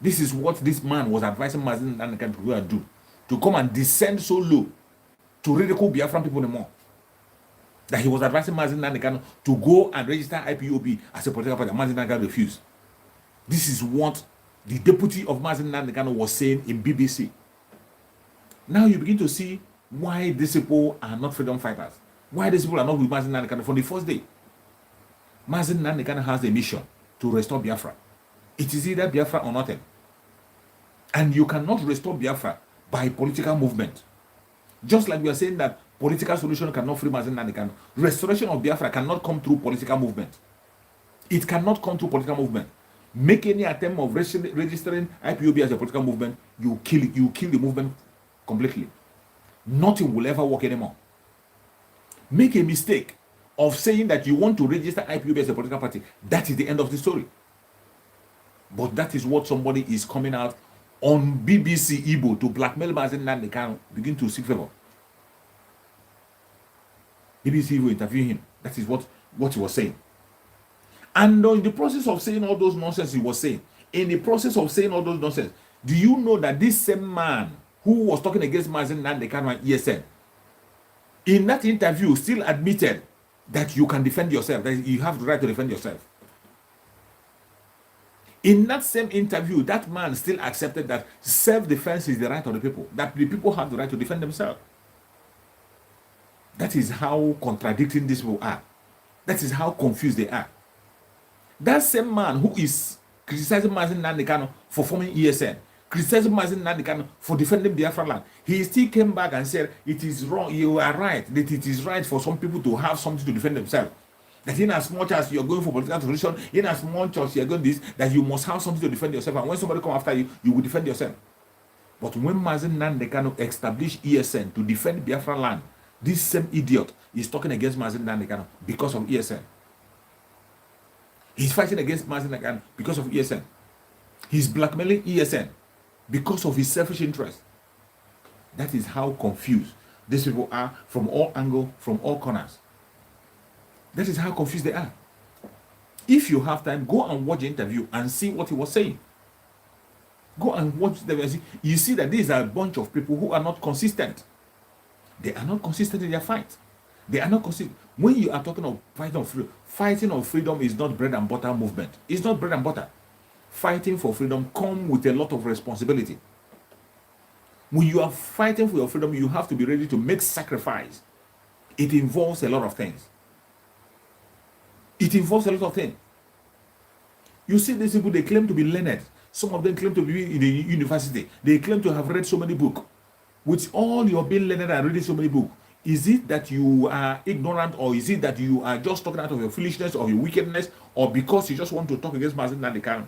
This is what this man was advising Mazen Nnamdi Kanu to do. To come and descend so low to ridicule Biafran people anymore. That he was advising Mazen Nnamdi Kanu to go and register IPOB as a political party. Mazen Nnamdi Kanu refused. This is what the deputy of Mazen Nnamdi Kanu was saying in BBC. Now you begin to see why these people are not freedom fighters. Why these people are not with Mazen Nnamdi Kanu from the first day. Mazen Nnamdi Kanu has a mission to restore Biafra. It is either Biafra or nothing. And you cannot restore Biafra by political movement. Just like we are saying that political solution cannot free Mazen Nnamdi Kanu. Restoration of Biafra cannot come through political movement. It cannot come through political movement. Make any attempt of registering IPOB as a political movement, you kill it. You kill the movement completely. Nothing will ever work anymore. Make a mistake of saying that you want to register IPOB as a political party. That is the end of the story. But that is what somebody is coming out on BBC Igbo to blackmail Mazen Nnamdi Kanu, begin to seek favor. BBC Igbo interview him. That is what he was saying. And in the process of saying all those nonsense he was saying, in the process of saying all those nonsense, do you know that this same man who was talking against Mazen Nnamdi Kanu and ESN, in that interview still admitted that you can defend yourself, that you have the right to defend yourself. In that same interview, that man still accepted that self-defense is the right of the people, that the people have the right to defend themselves. That is how contradicting these people are. That is how confused they are. That same man who is criticizing Mazen Nnamdi Kanu for forming ESN, criticizing Mazen Nnamdi Kanu for defending Biafra land, he still came back and said, it is wrong, you are right, that it is right for some people to have something to defend themselves. That in as much as you're going for political solution, in as much as you're going this, that you must have something to defend yourself. And when somebody come after you, you will defend yourself. But when Mazen Nnamdi Kanu established ESN to defend Biafra land, this same idiot is talking against Mazen Nnamdi Kanu because of ESN. He's fighting against Mazen Nnamdi Kanu because of ESN. He's blackmailing ESN because of his selfish interest. That is how confused these people are from all angles, from all corners. That is how confused they are. If you have time, go and watch the interview and see what he was saying. Go and watch the interview. You see that these are a bunch of people who are not consistent. They are not consistent in their fight. They are not consistent. When you are talking of fighting of freedom is not bread and butter movement. It's not bread and butter. Fighting for freedom comes with a lot of responsibility. When you are fighting for your freedom, you have to be ready to make sacrifice. It involves a lot of things. It involves a lot of things. You see these people, they claim to be learned. Some of them claim to be in the university. They claim to have read so many books. With all your being learned and reading so many books, is it that you are ignorant, or is it that you are just talking out of your foolishness or your wickedness, or because you just want to talk against Mazen Nnamdi Kanu,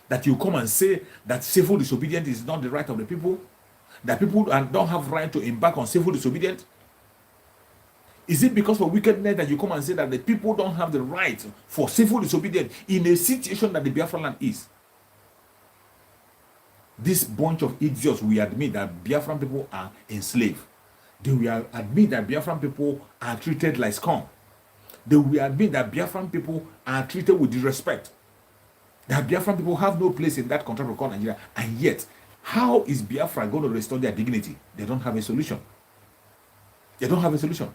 that you come and say that civil disobedience is not the right of the people, that people don't have right to embark on civil disobedience? Is it because of wickedness that you come and say that the people don't have the right for civil disobedience in a situation that the Biafra land is? This bunch of idiots will admit that Biafran people are enslaved. They will admit that Biafran people are treated like scum. They will admit that Biafran people are treated with disrespect. That Biafran people have no place in that country called Nigeria. And yet, how is Biafra going to restore their dignity? They don't have a solution. They don't have a solution.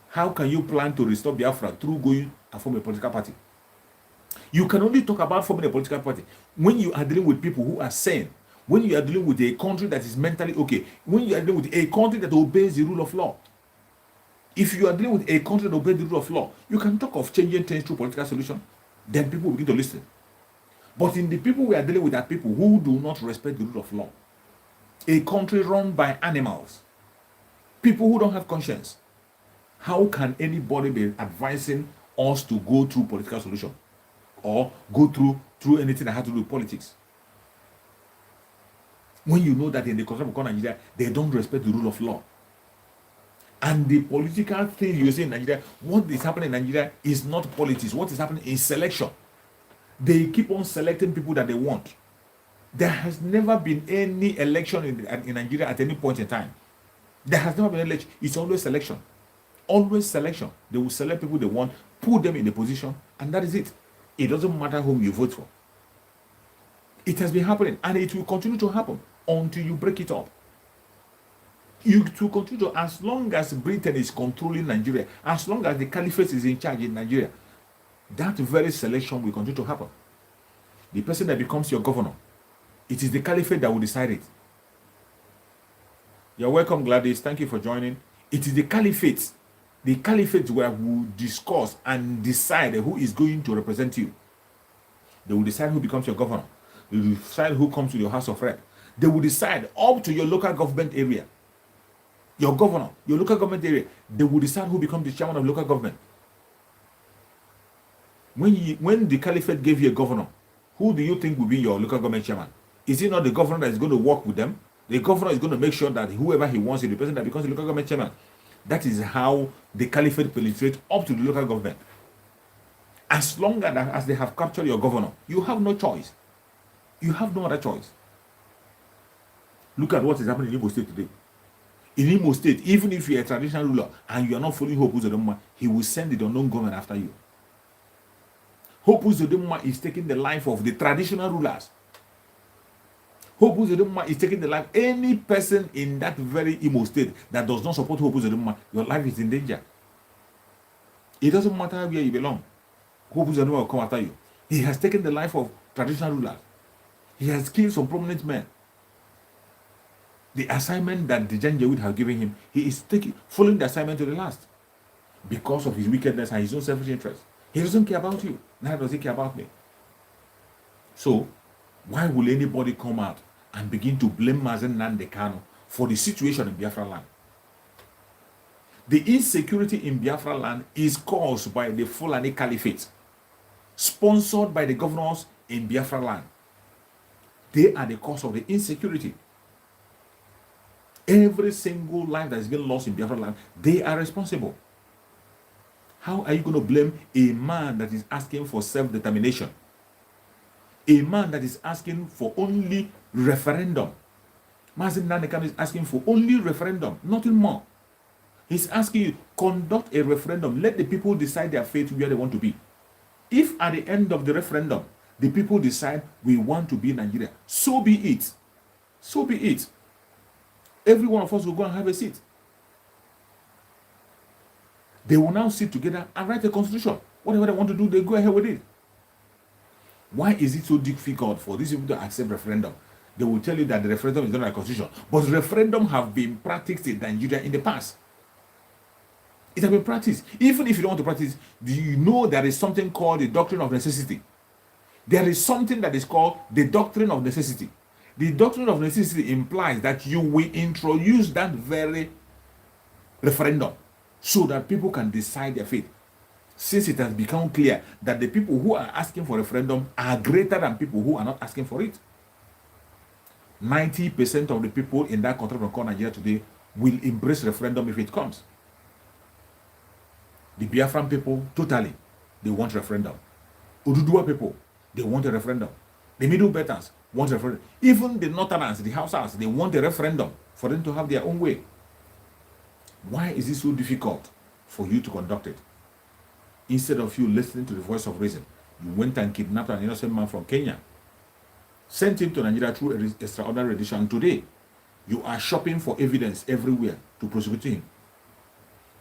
How can you plan to restore Biafra through going and form a political party? You can only talk about forming a political party when you are dealing with people who are sane, when you are dealing with a country that is mentally okay, when you are dealing with a country that obeys the rule of law. If you are dealing with a country that obeys the rule of law, you can talk of changing things through political solution. Then people will begin to listen. But in the people we are dealing with are people who do not respect the rule of law. A country run by animals. People who don't have conscience. How can anybody be advising us to go through political solution or go through anything that has to do with politics? When you know that in the country of Nigeria, they don't respect the rule of law. And the political thing you see in Nigeria, what is happening in Nigeria is not politics. What is happening is selection. They keep on selecting people that they want. There has never been any election in Nigeria at any point in time. There has never been an election. It's always selection. Always selection. They will select people they want, put them in the position, and that is it. It doesn't matter whom you vote for. It has been happening, and it will continue to happen until you break it up. It will continue to, as long as Britain is controlling Nigeria, as long as the caliphate is in charge in Nigeria, that very selection will continue to happen. The person that becomes your governor, it is the caliphate that will decide it. You're welcome, Gladys. Thank you for joining. It is the caliphate. The caliphate where will discuss and decide who is going to represent you. They will decide who becomes your governor. They will decide who comes to your house of rep. They will decide up to your local government area. Your governor, your local government area, they will decide who becomes the chairman of local government. When the caliphate gave you a governor, who do you think will be your local government chairman? Is it not the governor that is going to work with them? The governor is going to make sure that whoever he wants is the person that becomes the local government chairman. That is how the caliphate penetrates up to the local government. As long as they have captured your governor, you have no choice. You have no other choice. Look at what is happening in Imo State today. In Imo State, even if you're a traditional ruler and you are not following Hope Uzodinma, he will send the unknown government after you. Hope Uzodinma is taking the life of the traditional rulers. Hope Uzodinma is taking the life of any person in that very Imo State that does not support Hope Uzodinma. Your life is in danger. It doesn't matter where you belong. Hope Uzodinma will come after you. He has taken the life of traditional rulers. He has killed some prominent men. The assignment that the Janjaweed have given him, he is following the assignment to the last because of his wickedness and his own selfish interest. He doesn't care about you. Neither does he care about me. So, why will anybody come out and begin to blame Mazen Nnamdi Kanu for the situation in Biafra land? The insecurity in Biafra land is caused by the Fulani Caliphate, sponsored by the governors in Biafra land. They are the cause of the insecurity. Every single life that has been lost in Biafra land, they are responsible. How are you going to blame a man that is asking for self-determination? A man that is asking for only referendum. Mazen Nnamdi Kanu is asking for only referendum, nothing more. He's asking you, conduct a referendum. Let the people decide their fate where they want to be. If at the end of the referendum, the people decide we want to be in Nigeria, so be it. So be it. Every one of us will go and have a seat. They will now sit together and write a constitution. Whatever they want to do, they go ahead with it. Why is it so difficult for these people to accept referendum? They will tell you that the referendum is not a constitution. But referendum have been practiced in Nigeria in the past. It has been practiced. Even if you don't want to practice, do you know there is something called the doctrine of necessity? There is something that is called the doctrine of necessity. The doctrine of necessity implies that you will introduce that very referendum so that people can decide their fate. Since it has become clear that the people who are asking for referendum are greater than people who are not asking for it. 90% of the people in that country called Nigeria today will embrace referendum if it comes. The Biafran people, totally, they want referendum. Oduduwa people, they want a referendum. The Middle Belters want a referendum. Even the Northerners, the Hausas, they want a referendum for them to have their own way. Why is it so difficult for you to conduct it? Instead of you listening to the voice of reason, you went and kidnapped an innocent man from Kenya, sent him to Nigeria through an extraordinary edition. Today, you are shopping for evidence everywhere to prosecute him.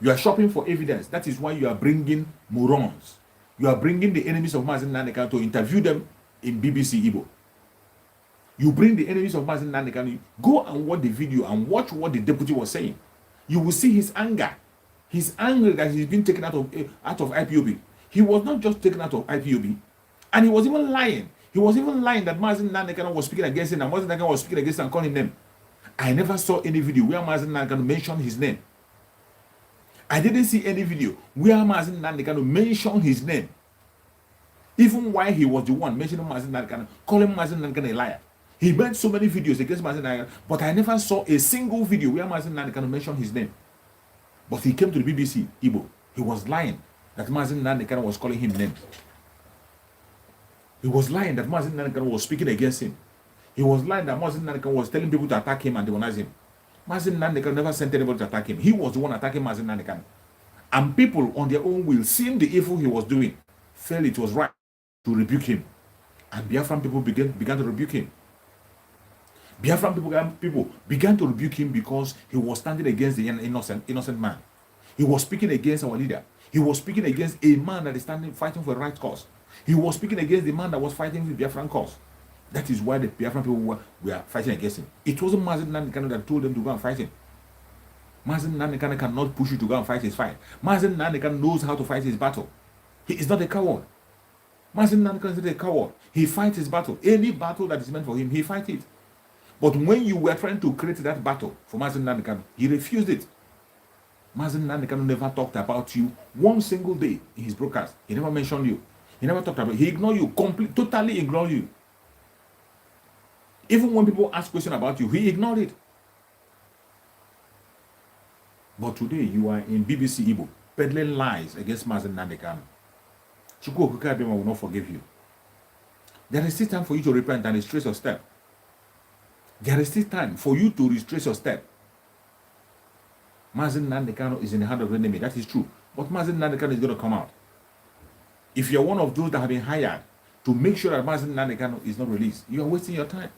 You are shopping for evidence. That is why you are bringing morons. You are bringing the enemies of Mazen Nnamdi Kanu to interview them in BBC Igbo. You bring the enemies of Mazen Nnamdi Kanu, go and watch the video and watch what the deputy was saying. You will see his anger. His anger that he's been taken out of IPOB. He was not just taken out of IPOB, and he was even lying. He was even lying that Mazen Nnamdi Kanu was speaking against him, and Mazen Nnamdi Kanu was speaking against him and calling them. I never saw any video where Mazen Nnamdi Kanu mentioned his name. I didn't see any video where Mazen Nnamdi Kanu mentioned his name. Even while he was the one mentioning Mazen Nnamdi Kanu, calling Mazen Nnamdi Kanu a liar. He made so many videos against Mazen Nnamdi Kanu, but I never saw a single video where Mazen Nnamdi Kanu mentioned his name. But he came to the BBC Igbo. He was lying that Mazen Nnamdi Kanu was calling him names. He was lying that Mazen Nnamdi Kanu was speaking against him. He was lying that Mazen Nnamdi Kanu was telling people to attack him and demonize him. Mazen Nnamdi Kanu never sent anybody to attack him. He was the one attacking Mazen Nnamdi Kanu. And people on their own will, seeing the evil he was doing, felt it was right to rebuke him. And Biafran people began to rebuke him. Biafran people began to rebuke him because he was standing against the innocent man. He was speaking against our leader. He was speaking against a man that is fighting for the right cause. He was speaking against the man that was fighting the Biafran cause. That is why the Biafran people were fighting against him. It wasn't Mazen Nnamdi Kanu that told them to go and fight him. Mazen Nnamdi Kanu cannot push you to go and fight his fight. Mazen Nnamdi Kanu knows how to fight his battle. He is not a coward. Mazen Nnamdi Kanu is not a coward. He fights his battle. Any battle that is meant for him, he fights it. But when you were trying to create that battle for Mazen Nnamdi Kanu, he refused it. Mazen Nnamdi Kanu never talked about you one single day in his broadcast. He never mentioned you. He never talked about you. He ignored you, totally ignored you. Even when people ask questions about you, he ignored it. But today, you are in BBC Igbo, peddling lies against Mazen Nnamdi Kanu. Chukwu Okike Abiyama will not forgive you. There is still time for you to repent and retrace your step. There is still time for you to retrace your step. Mazen Nnamdi Kanu is in the hand of the enemy. That is true. But Mazen Nnamdi Kanu is going to come out. If you're one of those that have been hired to make sure that Mazen Nnamdi Kanu is not released, you are wasting your time.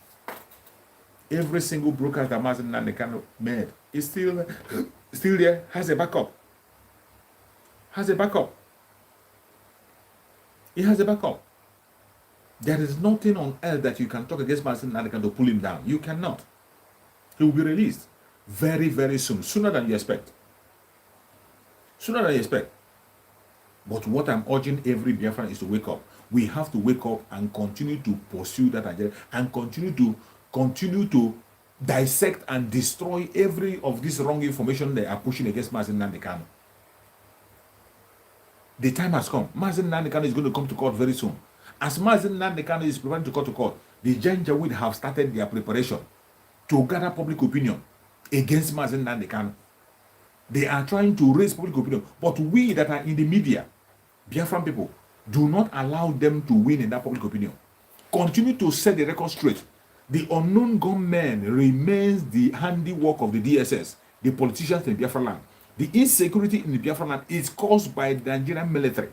Every single broadcast that Mazen Nnamdi Kanu made is still there, has a backup. Has a backup. It has a backup. There is nothing on earth that you can talk against Mazen Nnamdi Kanu to pull him down. You cannot. He will be released very, very soon. Sooner than you expect. Sooner than you expect. But what I'm urging every Biafran is to wake up. We have to wake up and continue to pursue that agenda and continue to dissect and destroy every of this wrong information they are pushing against Mazen Nnamdi Kanu. The time has come. Mazen Nnamdi Kanu is going to come to court very soon. As Mazen Nnamdi Kanu is preparing to go to court, the Janjaweed have started their preparation to gather public opinion against Mazen Nnamdi Kanu. They are trying to raise public opinion, but we that are in the media, Biafran people, do not allow them to win in that public opinion. Continue to set the record straight. The unknown gunmen remains the handiwork of the DSS, the politicians in Biafra land. The insecurity in the Biafra land is caused by the Nigerian military.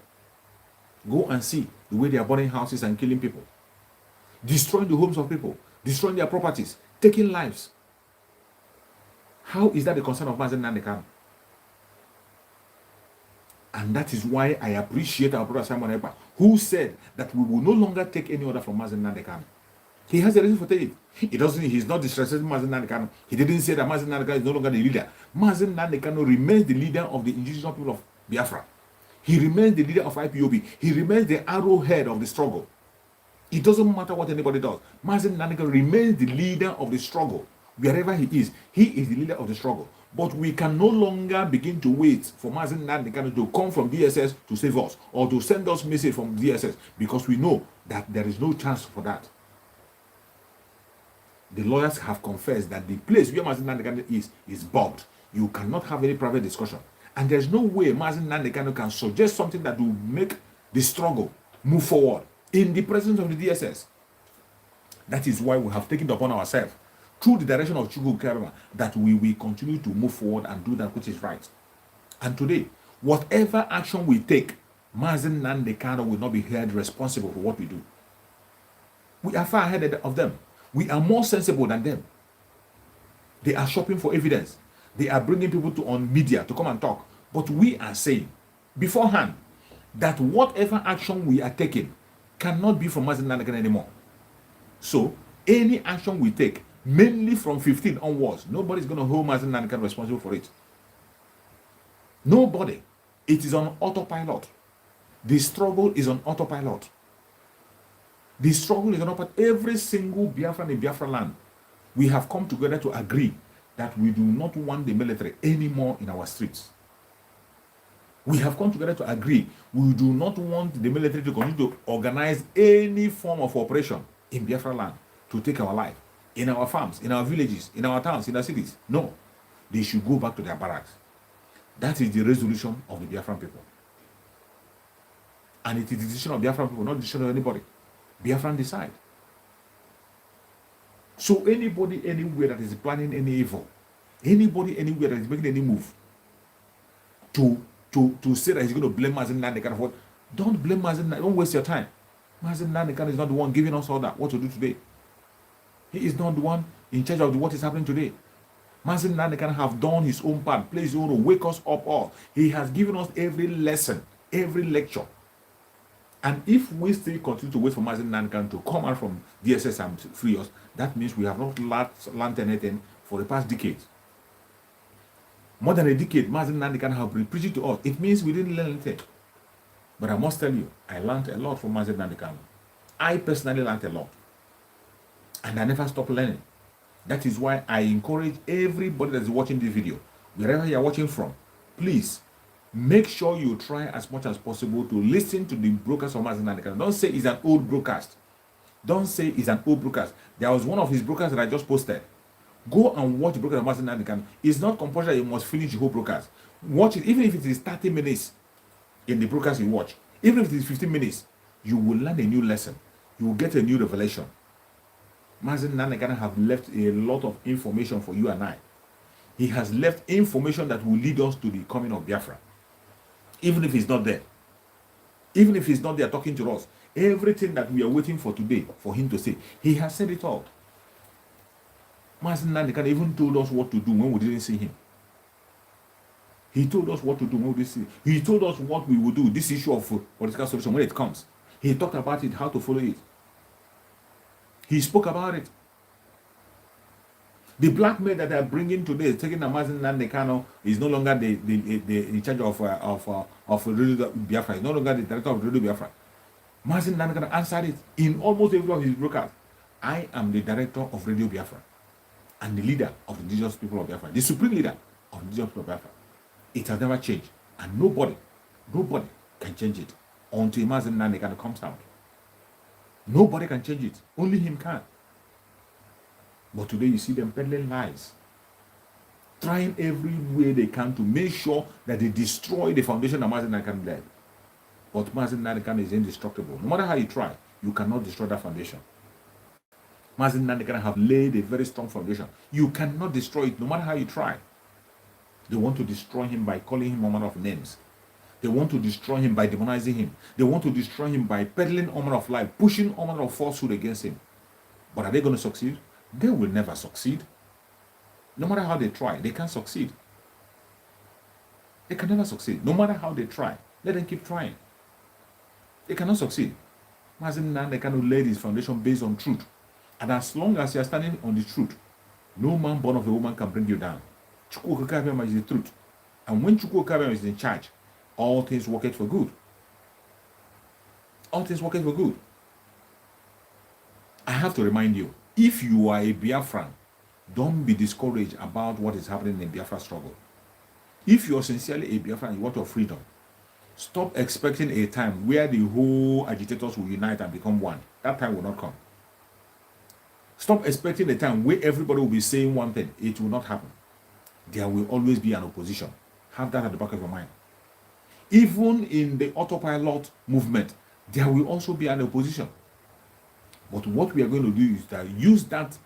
Go and see the way they are burning houses and killing people, destroying the homes of people, destroying their properties, taking lives. How is that the concern of Mazen Nnamdi Kanu? And that is why I appreciate our brother Simon Ekpa, who said that we will no longer take any order from Mazen Nnamdi Kanu. He has a reason for taking it. He's not disrespecting Mazen Nnamdi Kanu. He didn't say that Mazen Nnamdi Kanu is no longer the leader. Mazen Nnamdi Kanu remains the leader of the indigenous people of Biafra. He remains the leader of IPOB. He remains the arrowhead of the struggle. It doesn't matter what anybody does. Mazen Nnamdi Kanu remains the leader of the struggle. Wherever he is the leader of the struggle. But we can no longer begin to wait for Mazen Nnamdi Kanu to come from DSS to save us or to send us message from DSS, because we know that there is no chance for that. The lawyers have confessed that the place where Mazen Nnamdi Kanu is bugged. You cannot have any private discussion. And there's no way Mazen Nnamdi Kanu can suggest something that will make the struggle move forward in the presence of the DSS. That is why we have taken it upon ourselves, through the direction of Chukwu Karama, that we will continue to move forward and do that which is right. And today, whatever action we take, Mazen Nnamdi Kanu will not be held responsible for what we do. We are far ahead of them. We are more sensible than them. They are shopping for evidence. They are bringing people on media to come and talk. But we are saying beforehand that whatever action we are taking cannot be from Mazen Nnamdi Kanu anymore. So any action we take, mainly from 15 onwards, nobody's going to hold Mazen Nnamdi Kanu responsible for it. Nobody. It is on autopilot. The struggle is on autopilot. The struggle is on autopilot. Every single Biafran in Biafra land, we have come together to agree that we do not want the military anymore in our streets. We have come together to agree we do not want the military to continue to organize any form of operation in Biafra land to take our life, in our farms, in our villages, in our towns, in our cities. No, they should go back to their barracks. That is the resolution of the Biafran people. And it is the decision of Biafran people, not the decision of anybody. Biafran decide. So anybody anywhere that is planning any evil, anybody anywhere that is making any move to say that he's going to blame Mazen Nnamdi Kanu, don't blame Mazen Nnamdi. Don't waste your time. Mazen Nnamdi Kanu is not the one giving us all that, what to do today. He is not the one in charge of what is happening today. Mazen Nnamdi Kanu have done his own part, play his own role, wake us up all. He has given us every lesson, every lecture. And if we still continue to wait for Mazen Nnamdi Kanu to come out from DSS and free us, that means we have not learned anything for the past decade. More than a decade, Mazen Nnamdi Kanu have been preaching to us. It means we didn't learn anything. But I must tell you, I learned a lot from Mazen Nnamdi Kanu. I personally learned a lot. And I never stopped learning. That is why I encourage everybody that is watching this video, wherever you are watching from, please make sure you try as much as possible to listen to the broadcast of Mazen Nnamdi Kanu. Don't say it's an old broadcast. Don't say it's an old broadcast. There was one of his broadcasts that I just posted. Go and watch the broadcast of Mazen Nnamdi Kanu. It's not compulsory that you must finish the whole broadcast. Watch it, even if it is 30 minutes in the broadcast you watch. Even if it is 15 minutes, you will learn a new lesson. You will get a new revelation. Mazen Nnamdi Kanu have left a lot of information for you and I. He has left information that will lead us to the coming of Biafra. Even if he's not there. Even if he's not there talking to us. Everything that we are waiting for today, for him to say, he has said it all. Mazen Nnamdi Kanu even told us what to do when we didn't see him. He told us what to do when we didn't see him. He told us what we will do, this issue of political solution, when it comes. He talked about it, how to follow it. He spoke about it. The blackmail that they are bringing today, taking Mazen Nnamdi Kanu, is no longer the in charge of Radio Biafra. He's no longer the director of Radio Biafra. Mazen Nnamdi Kanu answered it in almost every one of his broadcasts. I am the director of Radio Biafra and the leader of the indigenous people of Biafra, the supreme leader of the indigenous people of Biafra. It has never changed, and nobody can change it until Mazen Nnamdi Kanu comes out. Nobody can change it. Only him can. But today you see them peddling lies, trying every way they can to make sure that they destroy the foundation that Mazen Nnamdi Kanu led. But Mazen Nnamdi Kanu is indestructible. No matter how you try, you cannot destroy that foundation. Mazen Nnamdi Kanu have laid a very strong foundation. You cannot destroy it, no matter how you try. They want to destroy him by calling him all manner of names. They want to destroy him by demonizing him. They want to destroy him by peddling all manner of lies, pushing all manner of falsehood against him. But are they going to succeed? They will never succeed. No matter how they try, they can't succeed. They can never succeed. No matter how they try, let them keep trying. They cannot succeed. Mazen Nnamdi Kanu laid his foundation based on truth. And as long as you are standing on the truth, no man born of a woman can bring you down. Chukwu Okabiyama is the truth. And when Chukwu Okabiyama is in charge, all things work for good. All things work for good. I have to remind you, if you are a Biafran, don't be discouraged about what is happening in the Biafra struggle. If you are sincerely a Biafran, you want your freedom, stop expecting a time where the whole agitators will unite and become one. That time will not come. Stop expecting a time where everybody will be saying one thing. It will not happen. There will always be an opposition. Have that at the back of your mind. Even in the autopilot movement, there will also be an opposition. But what we are going to do is that use that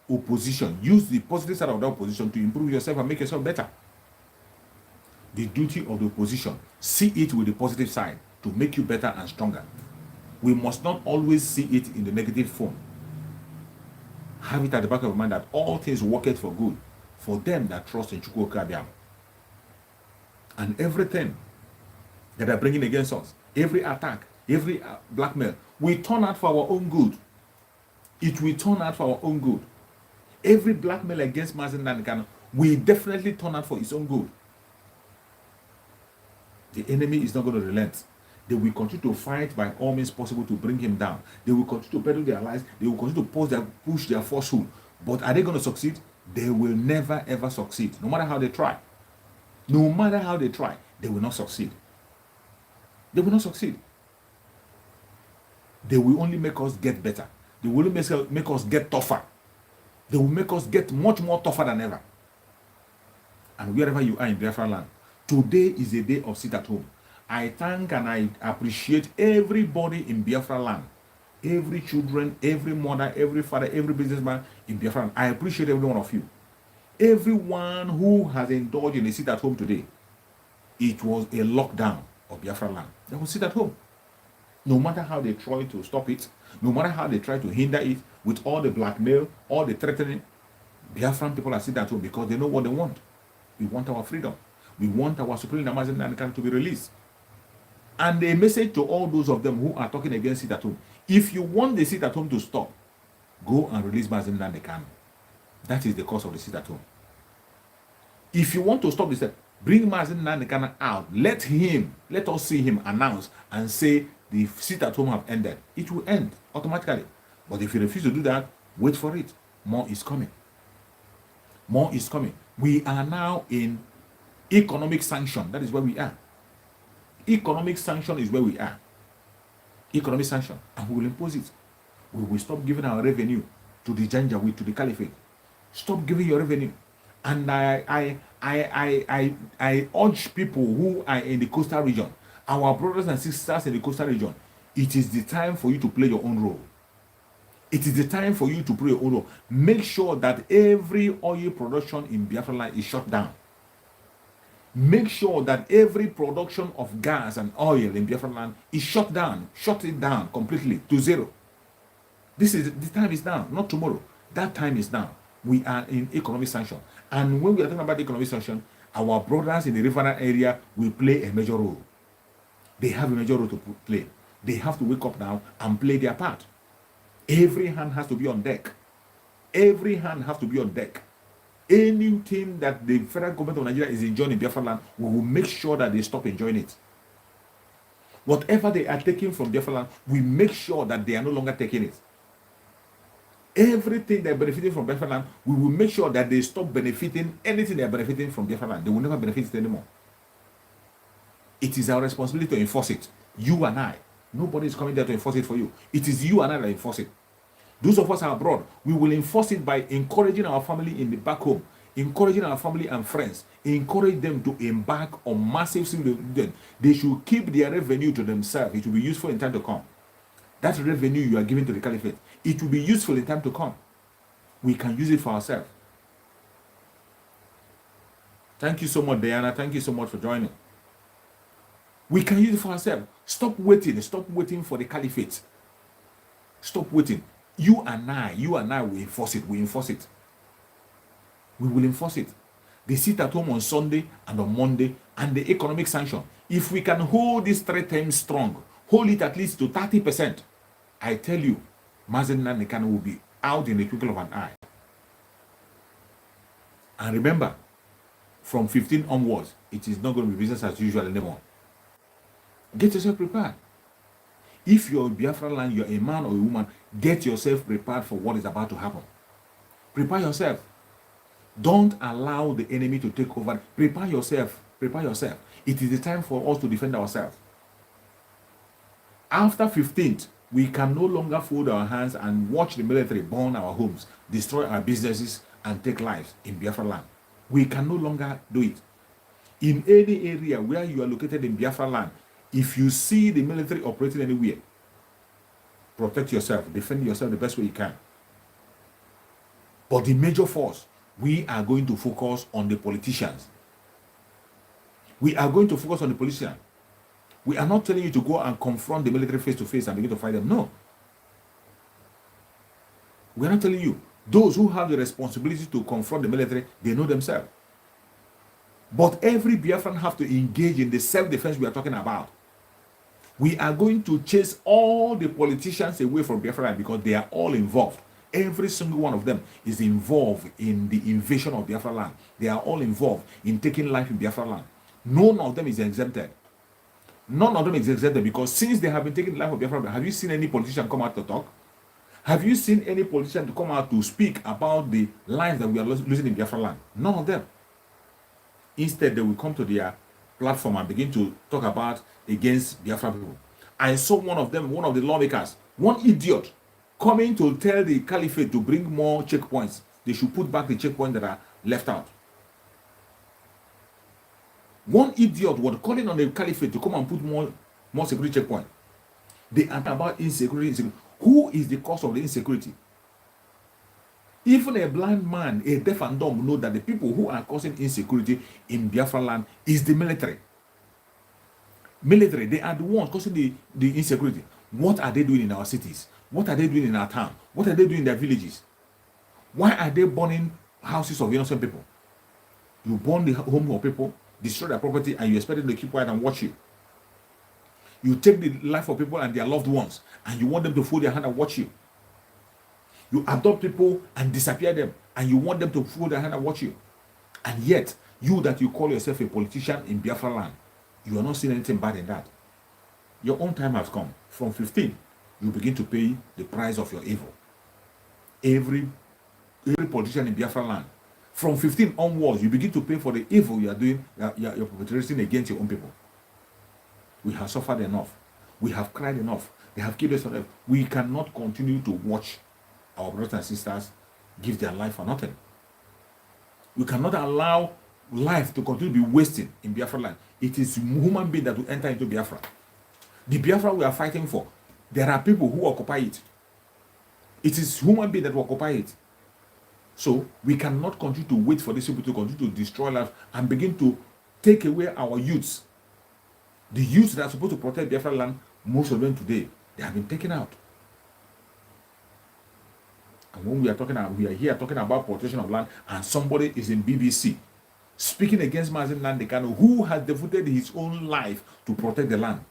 opposition, use the positive side of that opposition to improve yourself and make yourself better. The duty of the opposition, see it with the positive side to make you better and stronger. We must not always see it in the negative form. Have it at the back of your mind that all things work for good for them that trust in Chukwu Okabiyama. And everything that are bringing against us, every attack, every blackmail, we turn out for our own good. It will turn out for our own good. Every blackmail against Mazen Nnamdi Kanu will definitely turn out for its own good. The enemy is not going to relent. They will continue to fight by all means possible to bring him down. They will continue to peddle their lies. They will continue to push their falsehood. But are they going to succeed? They will never ever succeed. No matter how they try. No matter how they try, they will not succeed. They will not succeed. They will only make us get better. They will only make us get tougher. They will make us get much more tougher than ever. And wherever you are in Biafra land, today is a day of sit at home. I thank and I appreciate everybody in Biafra land. Every children, every mother, every father, every businessman in Biafra land. I appreciate every one of you. Everyone who has indulged in a sit at home today, it was a lockdown of Biafra land. They will sit at home. No matter how they try to stop it, no matter how they try to hinder it, with all the blackmail, all the threatening, Biafran people are sitting at home because they know what they want. We want our freedom. We want our Supreme Mazen Nnamdi Kanu to be released. And a message to all those of them who are talking against sit at home. If you want the sit at home to stop, go and release Mazen Nnamdi Kanu. That is the cause of the sit at home. If you want to stop this, bring Mazen Nnamdi Kanu out. Let us see him announce and say the sit at home have ended. It will end automatically. But if you refuse to do that, wait for it. More is coming. More is coming. We are now in economic sanction. That is where we are. Economic sanction is where we are. Economic sanction. And we will impose it. We will stop giving our revenue to the Janjaweed, to the Caliphate. Stop giving your revenue. And I urge people who are in the coastal region, our brothers and sisters in the coastal region, it is the time for you to play your own role. It is the time for you to play your own role. Make sure that every oil production in Biafra land is shut down. Make sure that every production of gas and oil in Biafra land is shut down. Shut it down completely to zero. The time is now, not tomorrow. That time is now. We are in economic sanction. And when we are talking about economic sanction, our brothers in the riverine area will play a major role. They have a major role to play. They have to wake up now and play their part. Every hand has to be on deck. Every hand has to be on deck Anything that the federal government of Nigeria is enjoying in Biafra land, we will make sure that they stop enjoying it. Whatever they are taking from Biafra land, we make sure that they are no longer taking it. Everything they're benefiting from Biafra land, we will make sure that they stop benefiting anything they're benefiting from Biafra land. They will never benefit it anymore. It is our responsibility to enforce it. You and I. Nobody is coming there to enforce it for you. It is you and I that enforce it. Those of us are abroad, we will enforce it by encouraging our family in the back home, encouraging our family and friends, encourage them to embark on massive civil disobedience. They should keep their revenue to themselves. It will be useful in time to come. That revenue you are giving to the caliphate, it will be useful in time to come. We can use it for ourselves. Thank you so much, Diana. Thank you so much for joining. We can use it for ourselves. Stop waiting. Stop waiting for the caliphate. Stop waiting. You and I will enforce it. We enforce it. We will enforce it. They sit at home on Sunday and on Monday, and the economic sanction. If we can hold this 3 times strong, hold it at least to 30%, I tell you, Mazen Nanikano will be out in the twinkle of an eye. And remember, from 15 onwards, it is not going to be business as usual anymore. Get yourself prepared. If you're in Biafra land, you're a man or a woman, get yourself prepared for what is about to happen. Prepare yourself. Don't allow the enemy to take over. Prepare yourself. Prepare yourself. It is the time for us to defend ourselves. After 15th, we can no longer fold our hands and watch the military burn our homes, destroy our businesses, and take lives in Biafra land. We can no longer do it. In any area where you are located in Biafra land, if you see the military operating anywhere, protect yourself, defend yourself the best way you can. But the major force, we are going to focus on the politicians. We are going to focus on the politicians. We are not telling you to go and confront the military face to face and begin to fight them. No. We are not telling you. Those who have the responsibility to confront the military, they know themselves. But every Biafran have to engage in the self-defense we are talking about. We are going to chase all the politicians away from Biafra because they are all involved. Every single one of them is involved in the invasion of Biafra land. They are all involved in taking life in Biafra land. None of them is exempted. None of them is exempted because since they have been taking life of Biafra land, have you seen any politician come out to talk? Have you seen any politician to come out to speak about the lives that we are losing in Biafra land? None of them. Instead, they will come to their platform and begin to talk about against Biafra people. I saw one of them, one of the lawmakers, one idiot, coming to tell the caliphate to bring more checkpoints. They should put back the checkpoints that are left out. One idiot was calling on the caliphate to come and put more security checkpoints. They are about insecurity. Who is the cause of the insecurity? Even a blind man, a deaf and dumb, know that the people who are causing insecurity in Biafra land is the military. Military, they are the ones causing the insecurity. What are they doing in our cities? What are they doing in our town? What are they doing in their villages? Why are they burning houses of innocent people? You burn the home of people, destroy their property, and you expect them to keep quiet and watch you. You take the life of people and their loved ones, and you want them to fold their hand and watch you. You adopt people and disappear them, and you want them to fold their hand and watch you. And yet, you that you call yourself a politician in Biafra land, you are not seeing anything bad in that. Your own time has come. From 15, you begin to pay the price of your evil. Every politician in Biafra land, from 15 onwards, you begin to pay for the evil you are doing, you're perpetrating against your own people. We have suffered enough. We have cried enough. They have killed us enough. We cannot continue to watch our brothers and sisters give their life for nothing. We cannot allow life to continue to be wasted in Biafra land. It is human being that will enter into Biafra. The Biafra we are fighting for, there are people who occupy it. It is human being that will occupy it. So we cannot continue to wait for these people to continue to destroy life and begin to take away our youths. The youths that are supposed to protect Biafra land, most of them today, they have been taken out. And when we are here talking about protection of land, and somebody is in BBC speaking against Mazen Nandekano, who has devoted his own life to protect the land.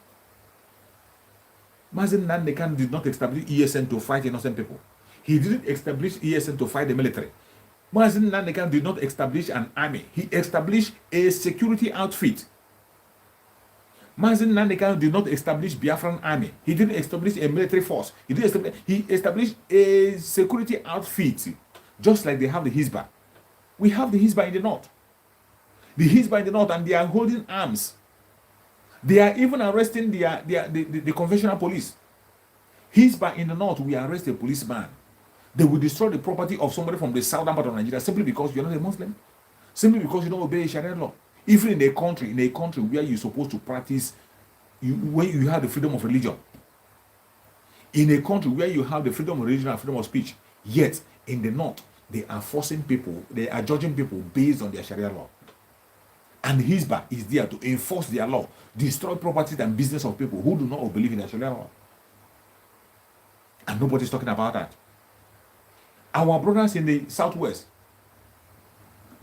Mazen Nandekano did not establish ESN to fight innocent people. He didn't establish ESN to fight the military. Mazen Nnamdi Kanu did not establish an army. He established a security outfit. Mazen Nnamdi Kanu did not establish Biafran army. He didn't establish a military force. He established a security outfit, just like they have the Hizbah. We have the Hizbah in the north. The Hizbah in the north, and they are holding arms. They are even arresting the conventional police. Hizbah in the north, we arrest a policeman. They will destroy the property of somebody from the southern part of Nigeria simply because you're not a Muslim. Simply because you don't obey Sharia law. Even in a country where you're supposed to practice, where you have the freedom of religion. In a country where you have the freedom of religion and freedom of speech, yet in the north, they are forcing people, they are judging people based on their Sharia law. And Hizbah is there to enforce their law, destroy properties and business of people who do not believe in their Sharia law. And nobody's talking about that. Our brothers in the southwest,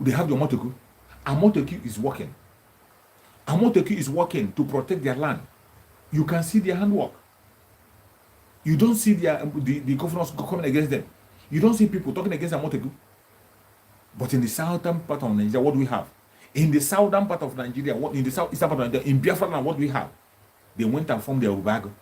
they have the Amoteku. Amoteku is working. Amoteku is working to protect their land. You can see their handwork. You don't see the governors coming against them. You don't see people talking against Amoteku. But in the southern part of Nigeria, what do we have? In the southern part of Nigeria, in the southeastern part of Nigeria, in Biafran, what do we have? They went and formed the Ebubago.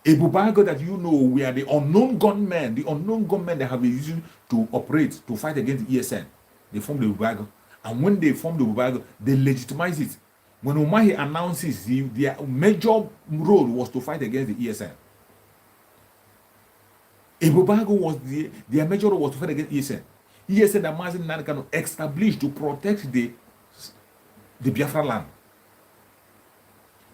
Ebubago that you know were the unknown gunmen that have been used to operate, to fight against the ESN. They formed the Ebubago. And when they formed the Ebubago, they legitimized it. When Umahi announces their major role was to fight against the ESN. Ebubago was their major role was to fight against ESN. ESN that Mazen Nnamdi Kanu established to protect the Biafra land.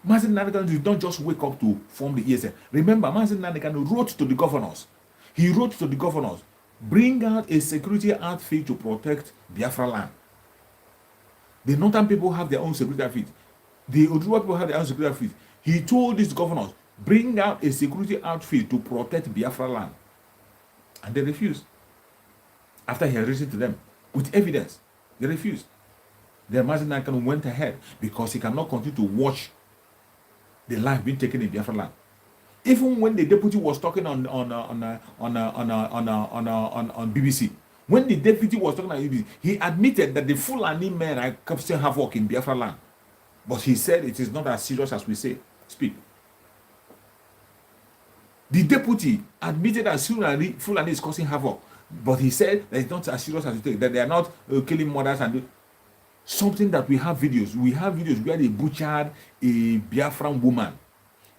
Mazen Nnamdi Kanu did not just wake up to form the ESN. Remember, Mazen Nnamdi Kanu wrote to the governors. He wrote to the governors, bring out a security outfit to protect Biafra land. The northern people have their own security outfit. The Oduduwa people have their own security outfit. He told these governors, bring out a security outfit to protect Biafra land. And they refused. After he had written to them with evidence, they refused. Then Mazen Nnamdi Kanu went ahead because he cannot continue to watch the life being taken in Biafra land. Even when the deputy was talking on BBC, when the deputy was talking on BBC, he admitted that the Fulani men are causing havoc in Biafra land. But he said it is not as serious as we speak. The deputy admitted that Fulani is causing havoc, but he said that it's not as serious as we think, that they are not killing mothers and something that we have videos. We have videos where they butchered a Biafran woman.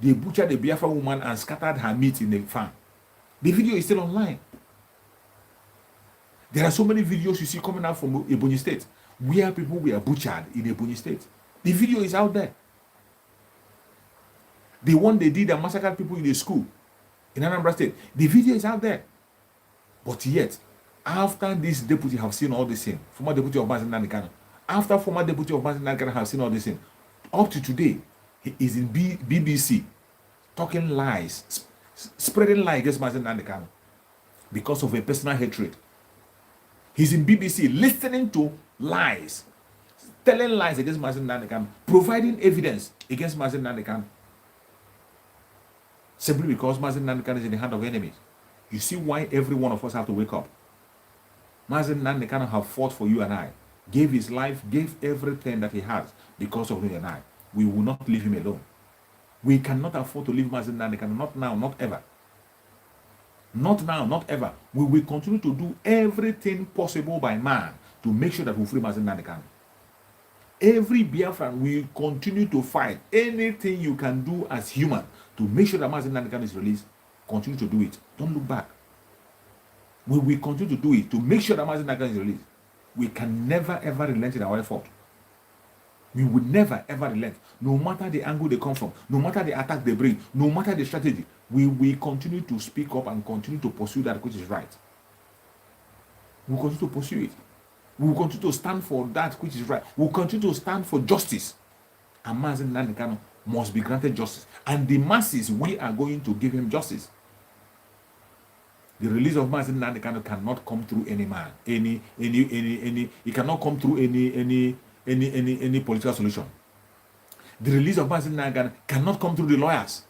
They butchered a Biafran woman and scattered her meat in the farm. The video is still online. There are so many videos you see coming out from Ebonyi State where people were butchered in Ebonyi State. The video is out there. The one they did and massacred people in a school in Anambra State. The video is out there. But yet, after this deputy have seen all this thing, former deputy of Mazen Nnamdi Kanu, after former deputy of Mazen Nnamdi Kanu have seen all this thing, up to today, he is in BBC talking lies, spreading lies against Mazen Nnamdi Kanu because of a personal hatred. He's in BBC listening to lies, telling lies against Mazen Nnamdi Kanu, providing evidence against Mazen Nnamdi Kanu, simply because Mazen Nnamdi Kanu is in the hand of enemies. You see why every one of us have to wake up. Mazen Nnamdi Kanu have fought for you and I, gave his life, gave everything that he has because of you and I. We will not leave him alone. We cannot afford to leave Mazen Nnamdi Kanu, not now, not ever. Not now, not ever. We will continue to do everything possible by man to make sure that we free Mazen Nnamdi Kanu. Every Biafran will continue to fight anything you can do as human to make sure that Mazen Nnamdi Kanu is released. Continue to do it. Don't look back. We will continue to do it to make sure that Mazen Nnamdi Kanu is released. We can never ever relent in our effort. We will never ever relent. No matter the angle they come from, no matter the attack they bring, no matter the strategy, we will continue to speak up and continue to pursue that which is right. We will continue to pursue it. We will continue to stand for that which is right. We will continue to stand for justice. And Mazen Nnamdi Kanu must be granted justice. And the masses, we are going to give him justice. The release of Mazen Nnamdi Kanu cannot come through any man, it cannot come through any political solution. The release of Mazen Nnamdi Kanu cannot come through the lawyers.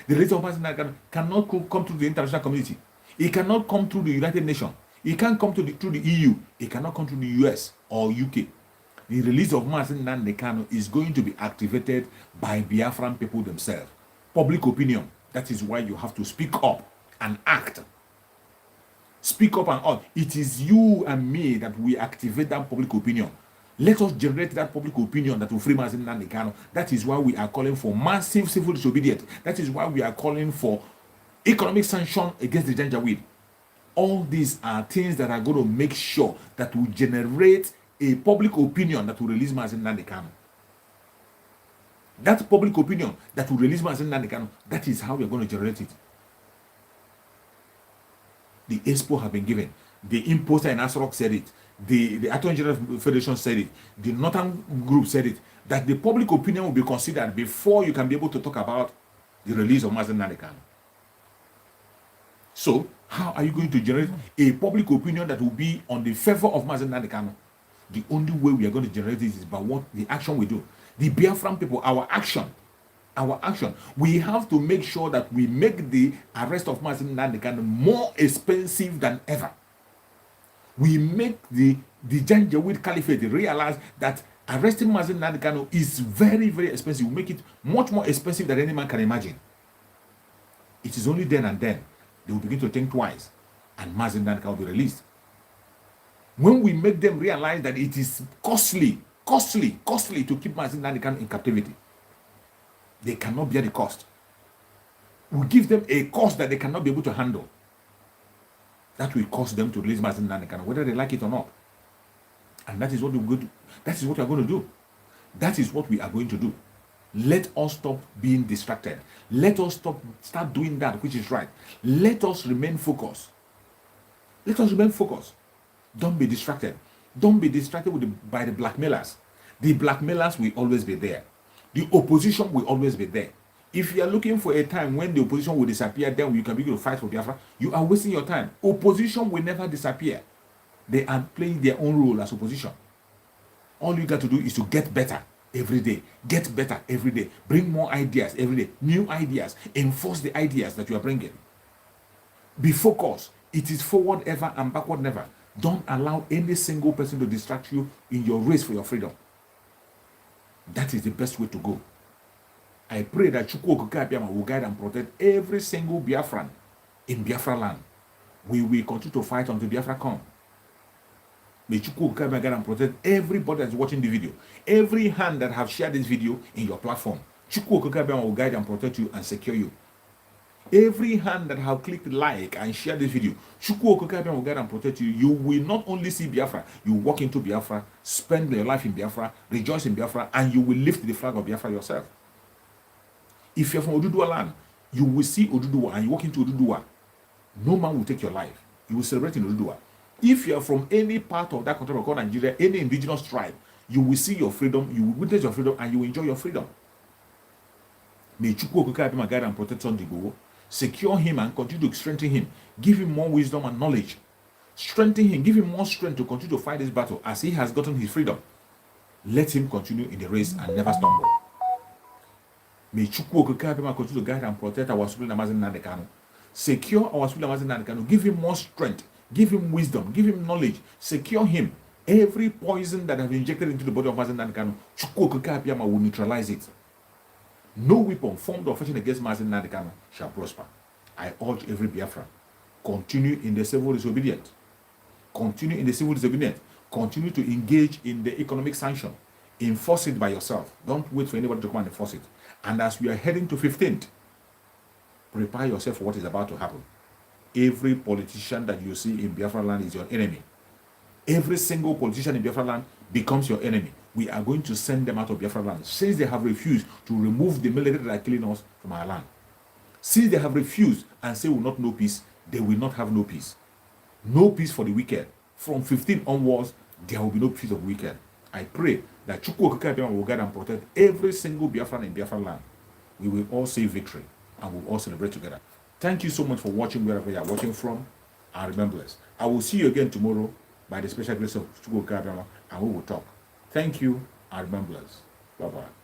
The release of Mazen Nnamdi Kanu cannot come through the international community. It cannot come through the United Nations. He can't come through the EU. He cannot come to the US or UK. The release of Mazi Nnamdi Kanu is going to be activated by Biafran people themselves. Public opinion. That is why you have to speak up and act. Speak up and act. It is you and me that we activate that public opinion. Let us generate that public opinion that will free Mazi Nnamdi Kanu. That is why we are calling for massive civil disobedience. That is why we are calling for economic sanction against the Janjaweed. All these are things that are going to make sure that we generate a public opinion that will release Mazi Nnamdi Kanu. That public opinion that will release Mazi Nnamdi Kanu, that is how we are going to generate it. The expo have been given. The imposter in Asrock said it. The Attorney General Federation said it. The Northern Group said it. That the public opinion will be considered before you can be able to talk about the release of Mazi Nnamdi Kanu. So, how are you going to generate a public opinion that will be on the favor of Mazi Nnamdi Kanu? The only way we are going to generate this is by what the action we do. The Biafran people, our action. We have to make sure that we make the arrest of Mazi Nnamdi Kanu more expensive than ever. We make the Janjaweed Caliphate realize that arresting Mazi Nnamdi Kanu is very, very expensive. We make it much more expensive than any man can imagine. It is only then and then they will begin to think twice and Mazi Nnamdi Kanu will be released. When we make them realize that it is costly to keep Mazi Nnamdi Kanu in captivity, they cannot bear the cost. We give them a cost that they cannot be able to handle. That will cost them to release Mazi Nnamdi Kanu, whether they like it or not. And that is what we're going to. That is what we are going to do. That is what we are going to do. Let us stop being distracted. Let us start doing that which is right. Let us remain focused. Let us remain focused. Don't be distracted. Don't be distracted by the blackmailers. The blackmailers will always be there. The opposition will always be there. If you are looking for a time when the opposition will disappear, then you can begin to fight for Biafra. You are wasting your time. Opposition will never disappear. They are playing their own role as opposition. All you got to do is to get better every day. Get better every day. Bring more ideas every day. New ideas. Enforce the ideas that you are bringing. Be focused. It is forward ever and backward never. Don't allow any single person to distract you in your race for your freedom. That is the best way to go. I pray that Chukwu Okike Abiyama will guide and protect every single Biafran in Biafra land. We will continue to fight until Biafra come. May Chukwu Okike Abiyama guide and protect everybody that's watching the video. Every hand that have shared this video in your platform. Chukwu Okike Abiyama will guide and protect you and secure you. Every hand that have clicked like and share this video, Chukwu Okike Abiyama will guide and protect you. You will not only see Biafra, you walk into Biafra, spend your life in Biafra, rejoice in Biafra, and you will lift the flag of Biafra yourself. If you're from Oduduwa land, you will see Oduduwa and you walk into Oduduwa. No man will take your life. You will celebrate in Oduduwa. If you are from any part of that country called Nigeria, any indigenous tribe, you will see your freedom, you will witness your freedom, and you will enjoy your freedom. May Chukwu Okike Abiyama guide and protect Sunday Igboho. Secure him and continue to strengthen him. Give him more wisdom and knowledge. Strengthen him. Give him more strength to continue to fight this battle as he has gotten his freedom. Let him continue in the race and never stumble. May Chukwu Okike Abiyama continue to guide and protect our Supreme Mazi Nnamdi Kanu. Secure our Supreme Mazi Nnamdi Kanu. Give him more strength. Give him wisdom. Give him knowledge. Secure him. Every poison that has been injected into the body of Mazi Nnamdi Kanu, Chukwu Okike Abiyama will neutralize it. No weapon formed or fashioned against Mazi Nnamdi Kanu shall prosper. I urge every Biafran, continue in the civil disobedience. Continue in the civil disobedience. Continue to engage in the economic sanction. Enforce it by yourself. Don't wait for anybody to come and enforce it. And as we are heading to 15th, prepare yourself for what is about to happen. Every politician that you see in Biafra land is your enemy. Every single politician in Biafra land becomes your enemy. We are going to send them out of Biafra land since they have refused to remove the military that are killing us from our land. Since they have refused and say we will not know peace, they will not have no peace. No peace for the wicked. From 15 onwards, there will be no peace of the wicked. I pray that Chukwu Okike Abiyama will guide and protect every single Biafran in Biafra land. We will all see victory and we will all celebrate together. Thank you so much for watching wherever you are watching from. And remember this, I will see you again tomorrow by the special grace of Chukwu Okike Abiyama and we will talk. Thank you and remember us. Bye-bye.